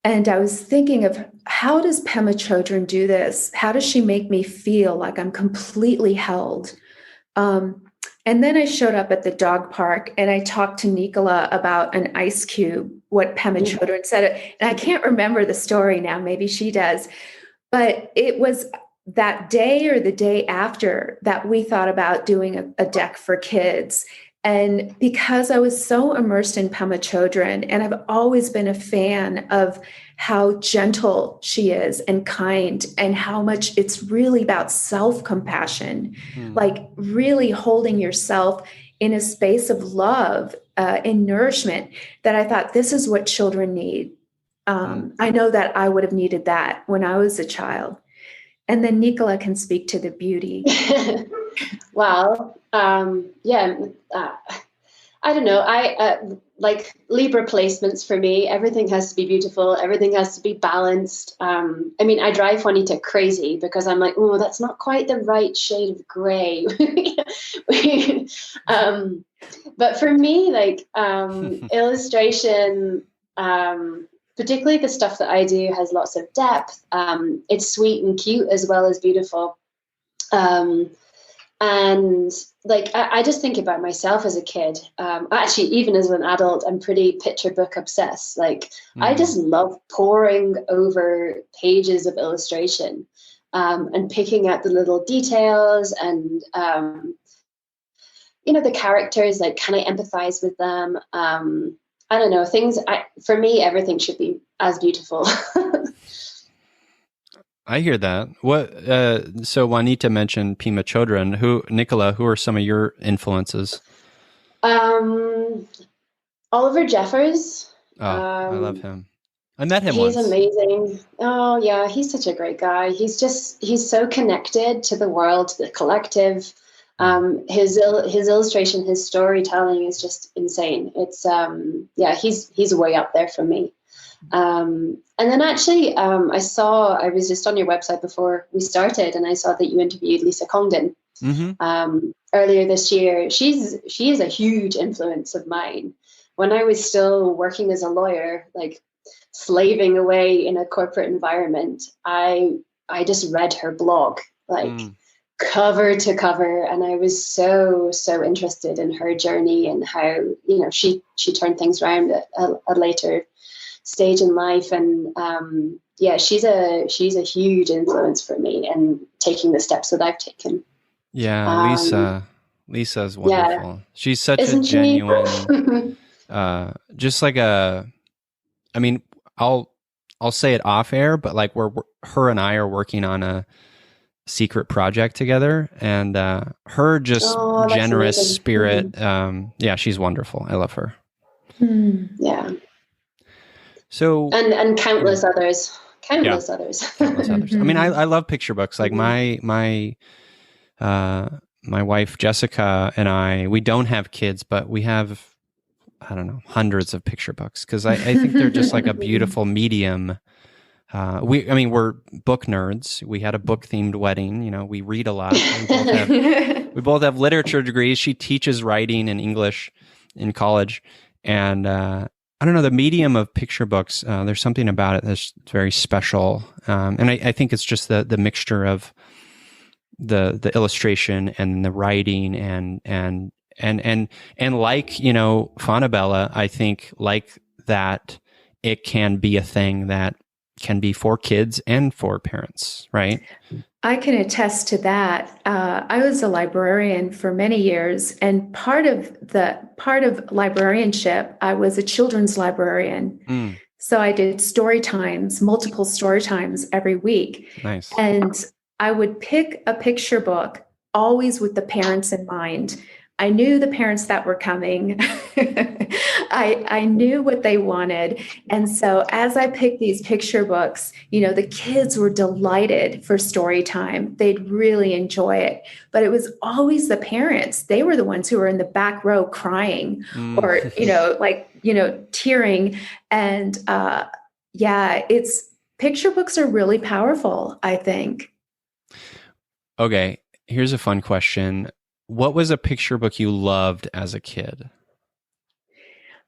And I was thinking of, how does Pema Chodron do this? How does she make me feel like I'm completely held? And then I showed up at the dog park and I talked to Nicola about an ice cube, what Pema Chodron said. And I can't remember the story now, maybe she does. But it was that day or the day after that we thought about doing a deck for kids. And because I was so immersed in Pema Chodron, and I've always been a fan of how gentle she is and kind, and how much it's really about self-compassion, like really holding yourself in a space of love and nourishment, that I thought this is what children need. I know that I would have needed that when I was a child. And then Nicola can speak to the beauty. Well, I don't know. I like Libra placements for me. Everything has to be beautiful. Everything has to be balanced. I mean, I drive Juanita crazy because I'm like, oh, that's not quite the right shade of gray. But for me, like illustration, particularly the stuff that I do has lots of depth. It's sweet and cute as well as beautiful. And like, I just think about myself as a kid. Actually, even as an adult, I'm pretty picture book obsessed. Like, I just love poring over pages of illustration and picking out the little details and, the characters, like, can I empathize with them? I don't know, for me, everything should be as beautiful. I hear that. So Juanita mentioned Pema Chodron. Nicola, who are some of your influences? Oliver Jeffers. Oh, I love him. I met him once. He's amazing. Oh yeah, he's such a great guy. He's so connected to the world, to the collective. His illustration, his storytelling is just insane. It's he's way up there for me. And then actually, I was just on your website before we started, and I saw that you interviewed Lisa Congdon earlier this year. She is a huge influence of mine. When I was still working as a lawyer, like slaving away in a corporate environment, I just read her blog, like cover to cover, and I was so interested in her journey and how she turned things around at a later stage in life. And she's a huge influence for me and taking the steps that I've taken. Lisa's wonderful. She's such a genuine just like I mean, I'll say it off air, but like her and I are working on a secret project together, and her just generous amazing. Spirit. She's wonderful. I love her. Yeah. So and countless others. Countless others. I mean, I love picture books. Like my wife Jessica and we don't have kids, but we have, I don't know, hundreds of picture books, because I think they're just like a beautiful medium we're book nerds. We had a book themed wedding. You know, we read a lot. We both have literature degrees. She teaches writing and English in college, and I don't know, the medium of picture books. There's something about it that's very special, and I think it's just the mixture of the illustration and the writing and like, you know, Faunabelle, I think like that it can be a thing that can be for kids and for parents, right? I can attest to that. I was a librarian for many years, and part of librarianship, I was a children's librarian. So I did story times, multiple story times every week. Nice. And I would pick a picture book, always with the parents in mind. I knew the parents that were coming. I knew what they wanted. And so as I picked these picture books, you know, the kids were delighted for story time. They'd really enjoy it. But it was always the parents. They were the ones who were in the back row crying or, you know, like, you know, tearing. And picture books are really powerful, I think. Okay, here's a fun question. What was a picture book you loved as a kid?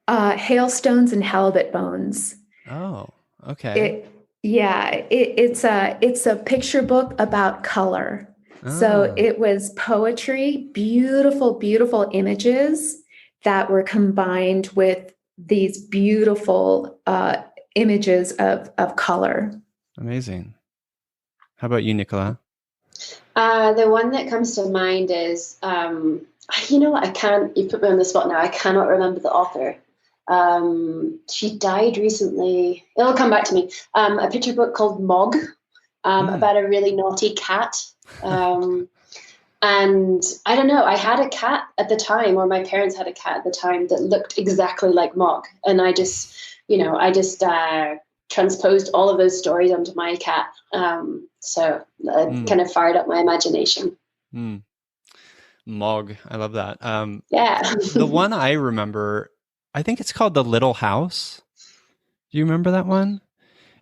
Hailstones and Halibut Bones. Oh, okay. It's a picture book about color. So it was poetry, beautiful, beautiful images that were combined with these beautiful images of color. Amazing. How about you, Nicola? The one that comes to mind is, you know what, you put me on the spot now. I cannot remember the author. She died recently. It'll come back to me. A picture book called Mog, about a really naughty cat. And I don't know, I had a cat at the time, or my parents had a cat at the time that looked exactly like Mog. And I just transposed all of those stories onto my cat. So it kind of fired up my imagination. Mog, I love that. Yeah. The one I remember, I think it's called The Little House. Do you remember that one?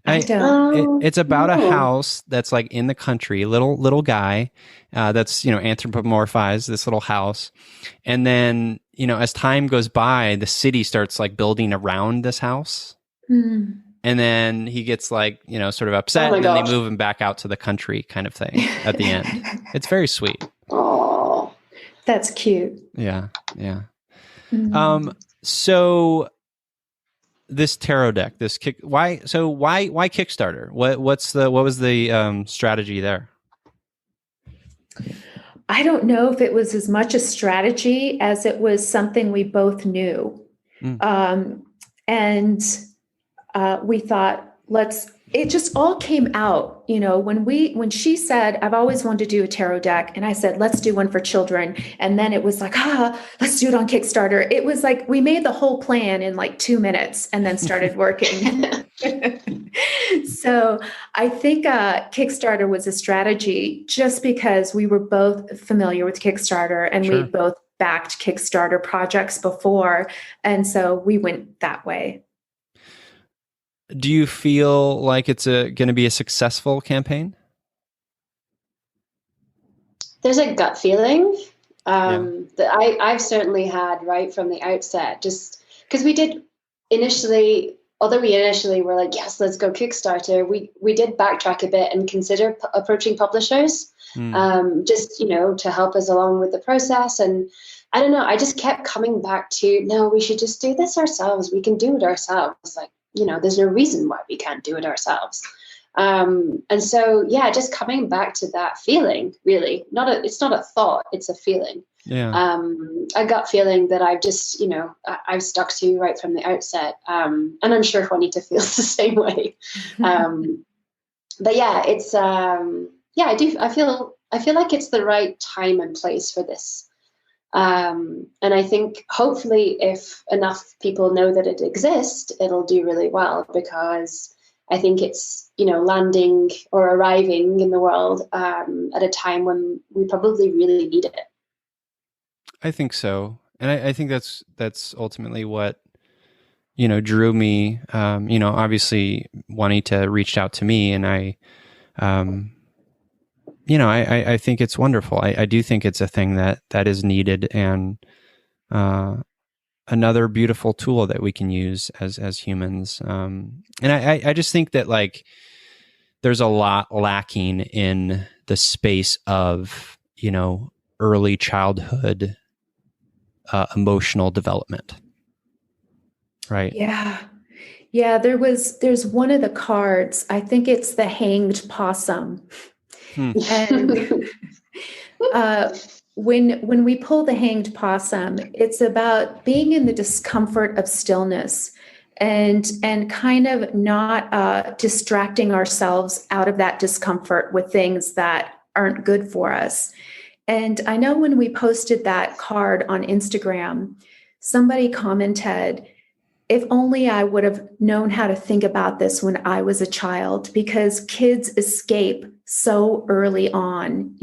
I don't. It's about a house that's like in the country, little guy that's, you know, anthropomorphized this little house. And then, you know, as time goes by, the city starts like building around this house. And then he gets like, you know, sort of upset, and then they move him back out to the country kind of thing at the end. It's very sweet. Oh, that's cute. Yeah. So this tarot deck, why Kickstarter? What was the strategy there? I don't know if it was as much a strategy as it was something we both knew. We thought, it just all came out, you know, when she said, I've always wanted to do a tarot deck. And I said, let's do one for children. And then it was like, let's do it on Kickstarter. It was like, we made the whole plan in like 2 minutes and then started working. So I think Kickstarter was a strategy just because we were both familiar with Kickstarter and we both backed Kickstarter projects before. And so we went that way. Do you feel like it's going to be a successful campaign? There's a gut feeling that I've certainly had right from the outset, just because we did initially, although we initially were like, yes, let's go Kickstarter, we did backtrack a bit and consider approaching publishers, just, you know, to help us along with the process. And I don't know, I just kept coming back to, no, we should just do this ourselves. We can do it ourselves. Like, you know, there's no reason why we can't do it ourselves. And so, yeah, just coming back to that feeling, really, it's not a thought, it's a feeling. Yeah. A gut feeling that I've just, you know, I've stuck to right from the outset. And I'm sure Juanita feels the same way. But yeah, it's, I feel like it's the right time and place for this. And I think hopefully if enough people know that it exists, it'll do really well, because I think it's, you know, landing or arriving in the world at a time when we probably really need it. I think so. And I think that's ultimately what drew me, obviously Juanita reached out to me, and I think it's wonderful. I do think it's a thing that is needed, and another beautiful tool that we can use as humans. And I just think that like there's a lot lacking in the space of, early childhood emotional development. Right. Yeah. Yeah. There's one of the cards, I think it's the hanged possum. And when we pull the hanged possum, it's about being in the discomfort of stillness and kind of not distracting ourselves out of that discomfort with things that aren't good for us. And I know when we posted that card on Instagram, somebody commented, if only I would have known how to think about this when I was a child, because kids escape so early on.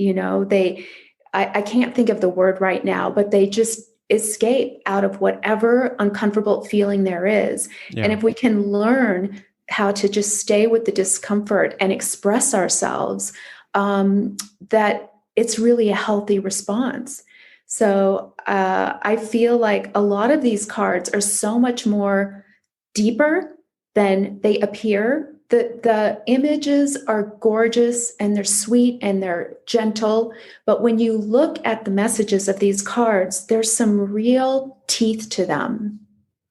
I can't think of the word right now, but they just escape out of whatever uncomfortable feeling there is. Yeah. And if we can learn how to just stay with the discomfort and express ourselves, that it's really a healthy response. So I feel like a lot of these cards are so much more deeper than they appear. The images are gorgeous and they're sweet and they're gentle. But when you look at the messages of these cards, there's some real teeth to them.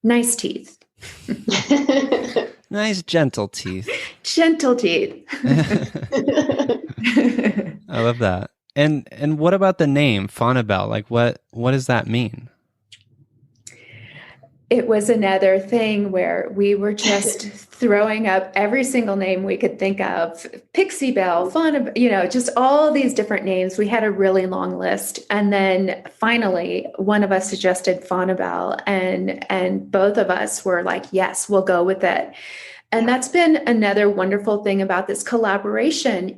Nice teeth. Nice, gentle teeth. Gentle teeth. I love that. And what about the name Faunabelle? Like what does that mean? It was another thing where we were just throwing up every single name we could think of. Pixie Belle, Faunabelle, just all these different names. We had a really long list. And then finally, one of us suggested Faunabelle, and both of us were like, yes, we'll go with it. And that's been another wonderful thing about this collaboration.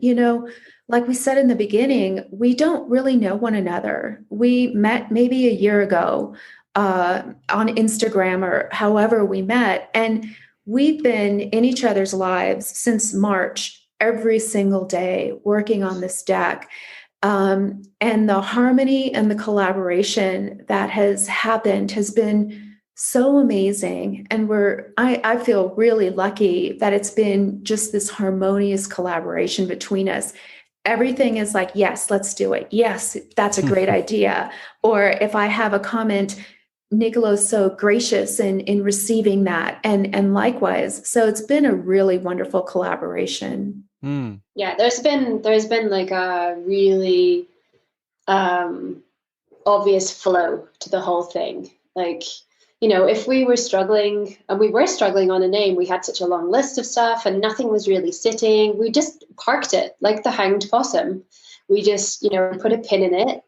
Like we said in the beginning, we don't really know one another. We met maybe a year ago on Instagram or however we met. And we've been in each other's lives since March, every single day, working on this deck. And the harmony and the collaboration that has happened has been so amazing. And I feel really lucky that it's been just this harmonious collaboration between us. Everything is like, yes, let's do it. Yes, that's a great idea. Or if I have a comment, Nicola's so gracious in receiving that, and likewise. So it's been a really wonderful collaboration. Mm. Yeah, there's been like a really obvious flow to the whole thing. Like, if we were struggling, and we were struggling on a name, we had such a long list of stuff and nothing was really sitting. We just parked it like the hanged possum. We just, put a pin in it.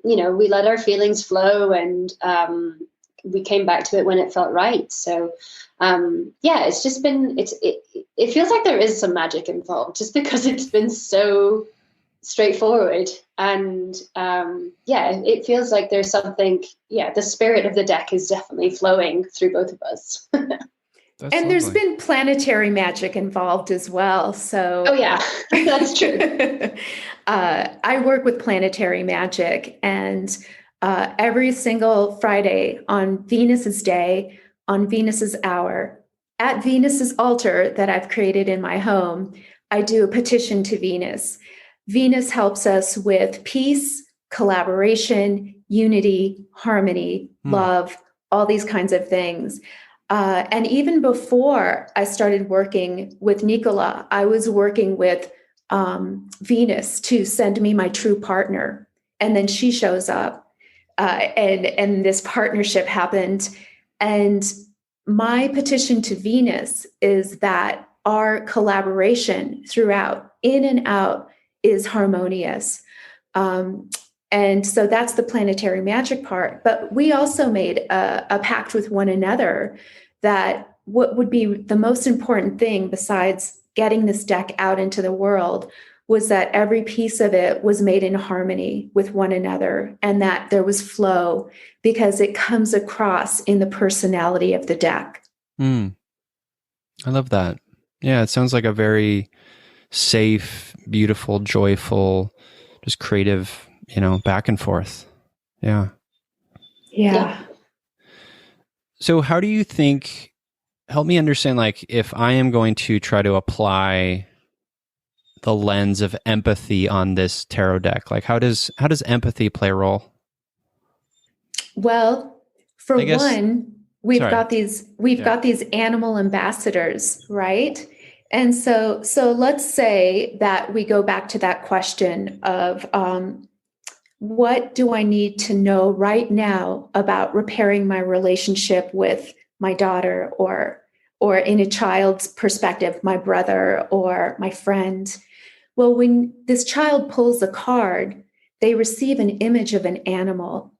We let our feelings flow, and we came back to it when it felt right. So, it's just been, it feels like there is some magic involved just because it's been so straightforward. And it feels like there's something, the spirit of the deck is definitely flowing through both of us. And there's been planetary magic involved as well. So, oh yeah, that's true. I work with planetary magic, and every single Friday on Venus's day, on Venus's hour, at Venus's altar that I've created in my home, I do a petition to Venus. Venus helps us with peace, collaboration, unity, harmony, love, all these kinds of things. And even before I started working with Nicola, I was working with Venus to send me my true partner. And then she shows up and this partnership happened. And my petition to Venus is that our collaboration throughout, in and out, is harmonious. And so that's the planetary magic part. But we also made a pact with one another that what would be the most important thing besides getting this deck out into the world was that every piece of it was made in harmony with one another, and that there was flow because it comes across in the personality of the deck. I love that. Yeah, it sounds like a very safe, beautiful, joyful, just creative, back and forth. Yeah. Yeah. So how do you think, help me understand, like, if I am going to try to apply the lens of empathy on this tarot deck, like how does empathy play a role? Well, for one, we've got these animal ambassadors, right? And so let's say that we go back to that question of what do I need to know right now about repairing my relationship with my daughter, or in a child's perspective, my brother or my friend? Well, when this child pulls a card, they receive an image of an animal.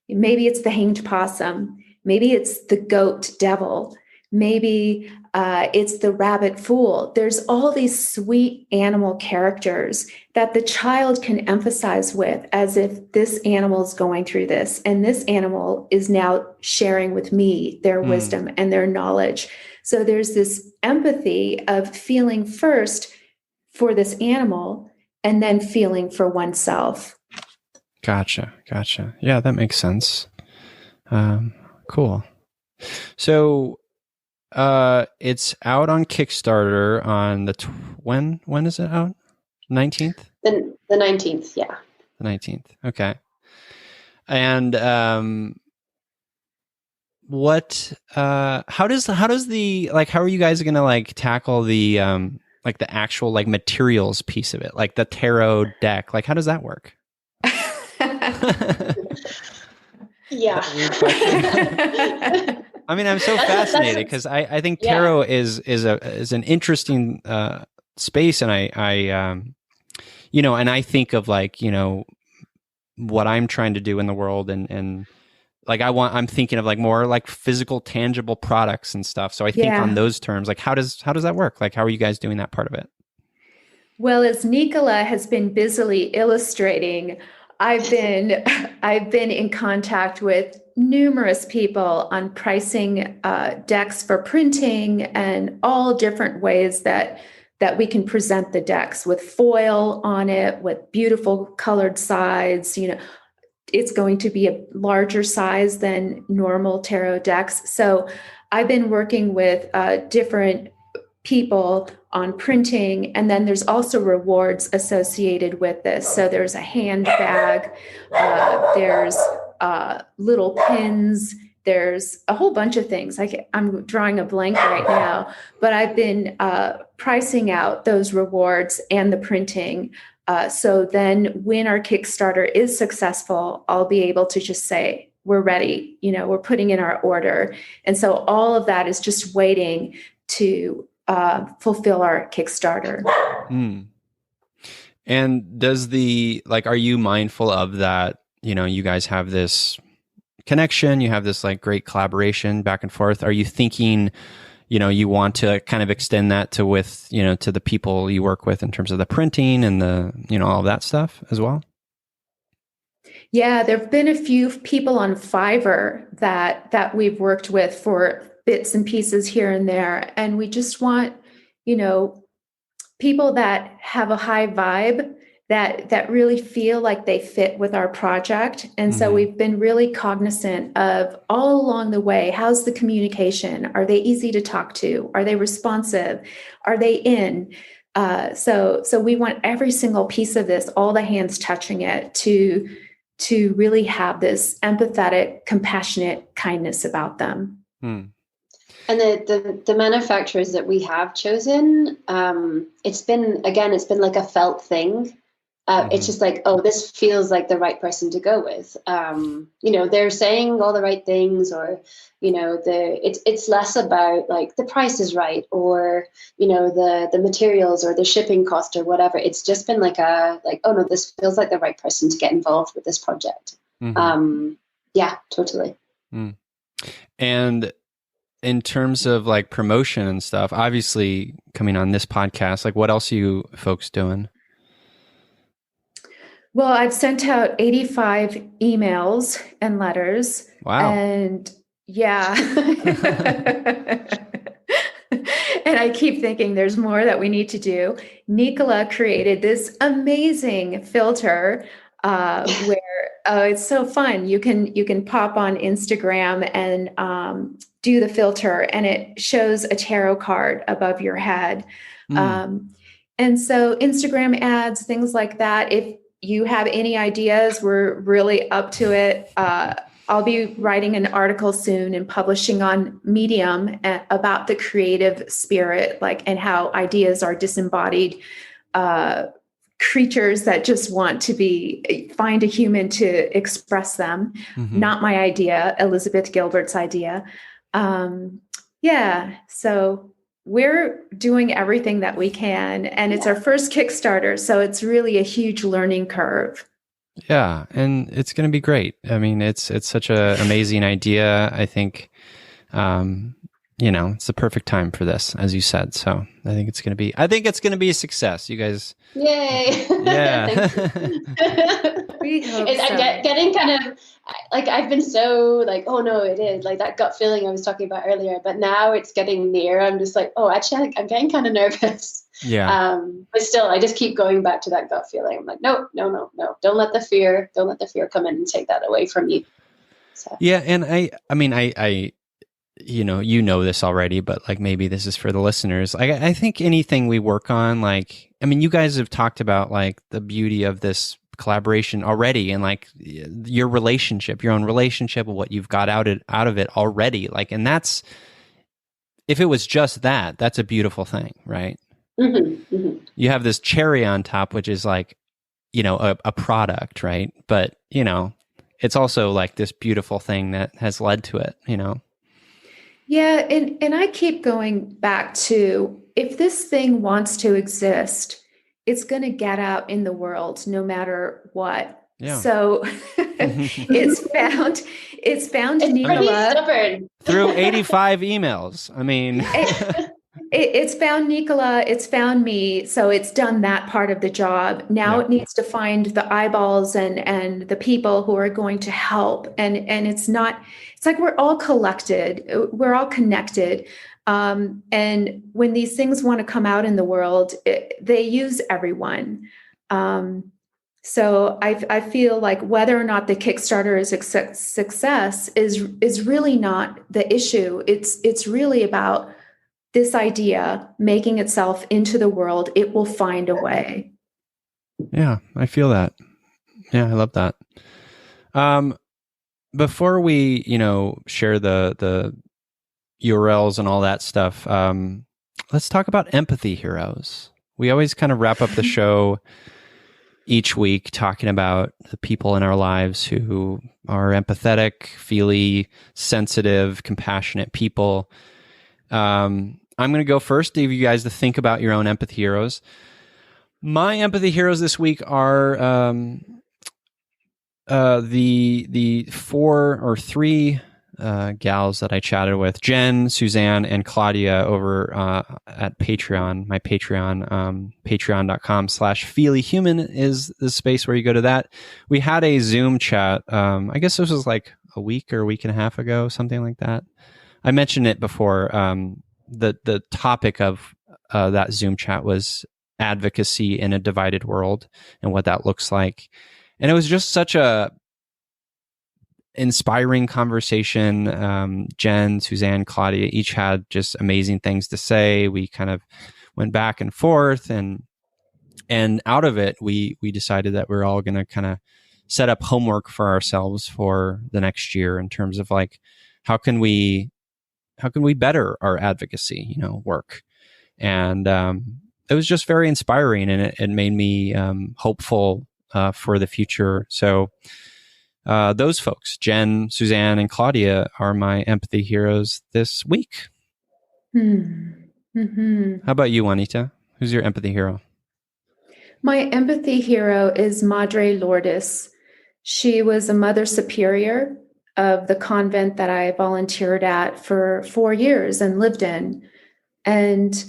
Maybe it's the hanged possum. Maybe it's the goat devil. Maybe it's the rabbit fool. There's all these sweet animal characters that the child can empathize with, as if this animal is going through this, and this animal is now sharing with me their wisdom and their knowledge. So there's this empathy of feeling first for this animal and then feeling for oneself. Gotcha. Yeah, that makes sense. Cool. So it's out on Kickstarter on when is it out? 19th? The 19th, yeah. The 19th. Okay. And how are you guys going to tackle the the actual materials piece of it, like the tarot deck? Like, how does that work? Yeah. I mean, I'm so fascinated because I think tarot is an interesting space, and I think of what I'm trying to do in the world, and I'm thinking of more physical, tangible products and stuff. So I think on those terms, how does that work? How are you guys doing that part of it? Well, as Nicola has been busily illustrating, I've been in contact with numerous people on pricing decks for printing, and all different ways that we can present the decks, with foil on it, with beautiful colored sides. It's going to be a larger size than normal tarot decks. So I've been working with different people on printing, and then there's also rewards associated with this. So there's a handbag, there's little pins, there's a whole bunch of things. I'm drawing a blank right now, but I've been pricing out those rewards and the printing. So then when our Kickstarter is successful, I'll be able to just say, we're ready, we're putting in our order. And so all of that is just waiting to fulfill our Kickstarter. And does are you mindful of that? You guys have this connection, you have this great collaboration back and forth. Are you thinking, you want to kind of extend that to the people you work with in terms of the printing and the, all of that stuff as well? Yeah, there've been a few people on Fiverr that we've worked with for bits and pieces here and there. And we just want, people that have a high vibe, that really feel like they fit with our project. And so we've been really cognizant of all along the way, how's the communication? Are they easy to talk to? Are they responsive? Are they in? So we want every single piece of this, all the hands touching it, to really have this empathetic, compassionate kindness about them. And the manufacturers that we have chosen, it's been like a felt thing. It's just this feels like the right person to go with. They're saying all the right things, or it's less about the price is right, or the materials or the shipping cost or whatever. It's just been oh no, this feels like the right person to get involved with this project. Yeah, totally. And in terms of promotion and stuff, obviously coming on this podcast, what else are you folks doing? Well, I've sent out 85 emails and letters. Wow. And yeah. And I keep thinking there's more that we need to do. Nicola created this amazing filter where it's so fun. You can pop on Instagram and do the filter, and it shows a tarot card above your head. And so Instagram ads, things like that. If you have any ideas, we're really up to it. I'll be writing an article soon and publishing on Medium about the creative spirit, and how ideas are disembodied creatures that just want to find a human to express them. Mm-hmm. Not my idea, Elizabeth Gilbert's idea. So we're doing everything that we can, and it's our first Kickstarter, so it's really a huge learning curve. Yeah, and it's going to be great. I mean, it's such an amazing idea. I think, it's the perfect time for this, as you said. So I think it's going to be a success. You guys, yay! Yeah, we hope I'm getting kind of I've been so oh no, it is that gut feeling I was talking about earlier. But now it's getting near. I'm just actually, I'm getting kind of nervous. Yeah. But still, I just keep going back to that gut feeling. I'm like, no. Don't let the fear come in and take that away from you. So. Yeah. And I mean, I you know this already, but maybe this is for the listeners. I think anything we work on, you guys have talked about the beauty of this collaboration already, and your relationship, your own relationship, and what you've got out of it already. And that's, if it was just that, that's a beautiful thing, right? Mm-hmm, mm-hmm. You have this cherry on top, which is a product, right? But it's also this beautiful thing that has led to it, Yeah, and I keep going back to, if this thing wants to exist, it's going to get out in the world no matter what. Yeah. So it's found Nicola. Stubborn. Through 85 emails. I mean, it's found Nicola, it's found me. So it's done that part of the job. Now it needs to find the eyeballs and the people who are going to help. And it's we're all collected. We're all connected. And when these things want to come out in the world, they use everyone. So I feel whether or not the Kickstarter is a success is really not the issue. It's really about this idea making itself into the world. It will find a way. Yeah, I feel that. Yeah, I love that. Before we, share the URLs and all that stuff, let's talk about empathy heroes. We always kind of wrap up the show each week talking about the people in our lives who are empathetic, feely, sensitive, compassionate people. I'm going to go first, give you guys to think about your own empathy heroes. My empathy heroes this week are the three gals that I chatted with, Jen, Suzanne, and Claudia over at Patreon. My Patreon, patreon.com/feelyhuman is the space where you go to that. We had a Zoom chat. I guess this was a week or a week and a half ago, something like that. I mentioned it before. The topic of that Zoom chat was advocacy in a divided world and what that looks like. And it was just such a inspiring conversation. Jen, Suzanne, Claudia each had just amazing things to say. We kind of went back and forth, and out of it, we decided that we're all going to kind of set up homework for ourselves for the next year in terms of how can we better our advocacy, work. And it was just very inspiring, and it made me hopeful for the future. So those folks, Jen, Suzanne, and Claudia, are my empathy heroes this week. Mm-hmm. How about you, Juanita? Who's your empathy hero? My empathy hero is Madre Lourdes. She was a mother superior of the convent that I volunteered at for 4 years and lived in. And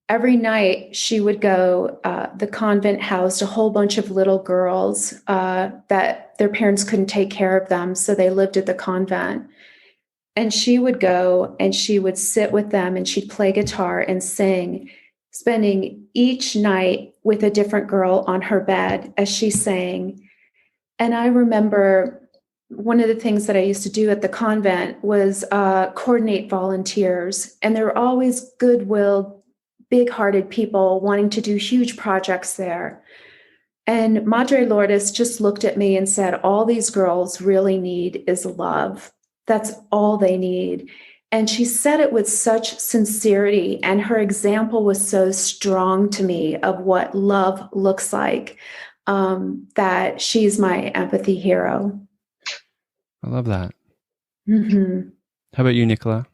every night she would go, the convent housed a whole bunch of little girls that their parents couldn't take care of them, so they lived at the convent. And she would go and she would sit with them and she'd play guitar and sing, spending each night with a different girl on her bed as she sang. And I remember one of the things that I used to do at the convent was coordinate volunteers. And there were always goodwill, big-hearted people wanting to do huge projects there. And Madre Lourdes just looked at me and said, all these girls really need is love. That's all they need. And she said it with such sincerity, and her example was so strong to me of what love looks like, that she's my empathy hero. I love that. Mm-hmm. How about you, Nicola?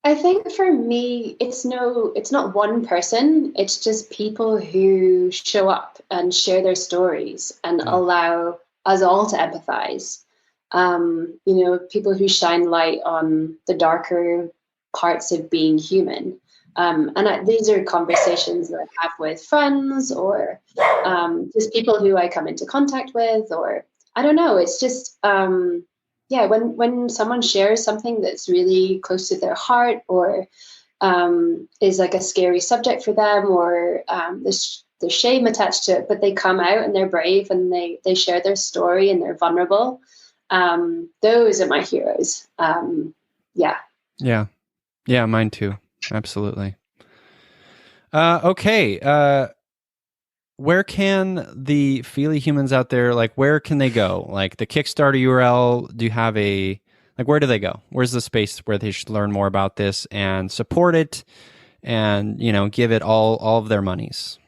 I think for me, it's not one person. It's just people who show up and share their stories and allow us all to empathize. People who shine light on the darker parts of being human. These are conversations that I have with friends or just people who I come into contact with, or I don't know. It's just, when someone shares something that's really close to their heart, or is like a scary subject for them, or there's shame attached to it, but they come out and they're brave and they share their story and they're vulnerable. Those are my heroes. Yeah, mine too. Absolutely. Okay. Where can the Feely humans out there, where can they go? Like the Kickstarter URL, do you have where do they go? Where's the space where they should learn more about this and support it and, give it all of their monies?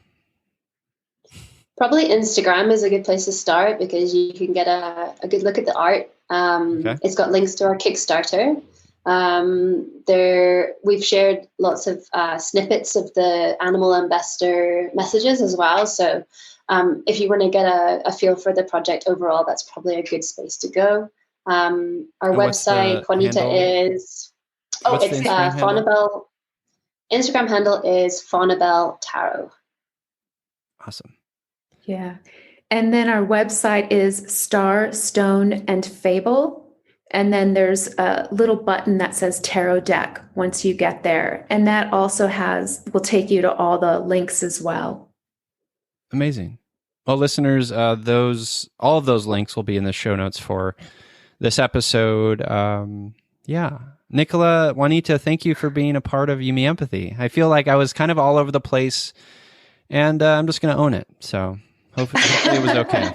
Probably Instagram is a good place to start because you can get a good look at the art. Okay. It's got links to our Kickstarter. We've shared lots of snippets of the animal investor messages as well. So if you want to get a feel for the project overall, that's probably a good space to go. Our website, Juanita, handle? It's Faunabelle. Instagram handle is Faunabelle Tarot. Awesome. Yeah. And then our website is Star, Stone, and Fable. And then there's a little button that says Tarot Deck once you get there. And that also will take you to all the links as well. Amazing. Well, listeners, all of those links will be in the show notes for this episode. Nicola, Juanita, thank you for being a part of You Me Empathy. I feel like I was kind of all over the place, and I'm just going to own it. So hopefully it was okay.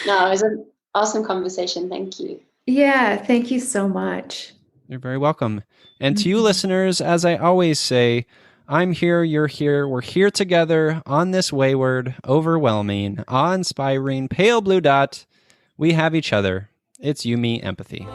No, it was an awesome conversation. Thank you. Yeah, thank you so much. You're very welcome. And to you listeners, as I always say, I'm here, you're here, we're here together on this wayward, overwhelming, awe-inspiring, pale blue dot. We have each other. It's You Me Empathy.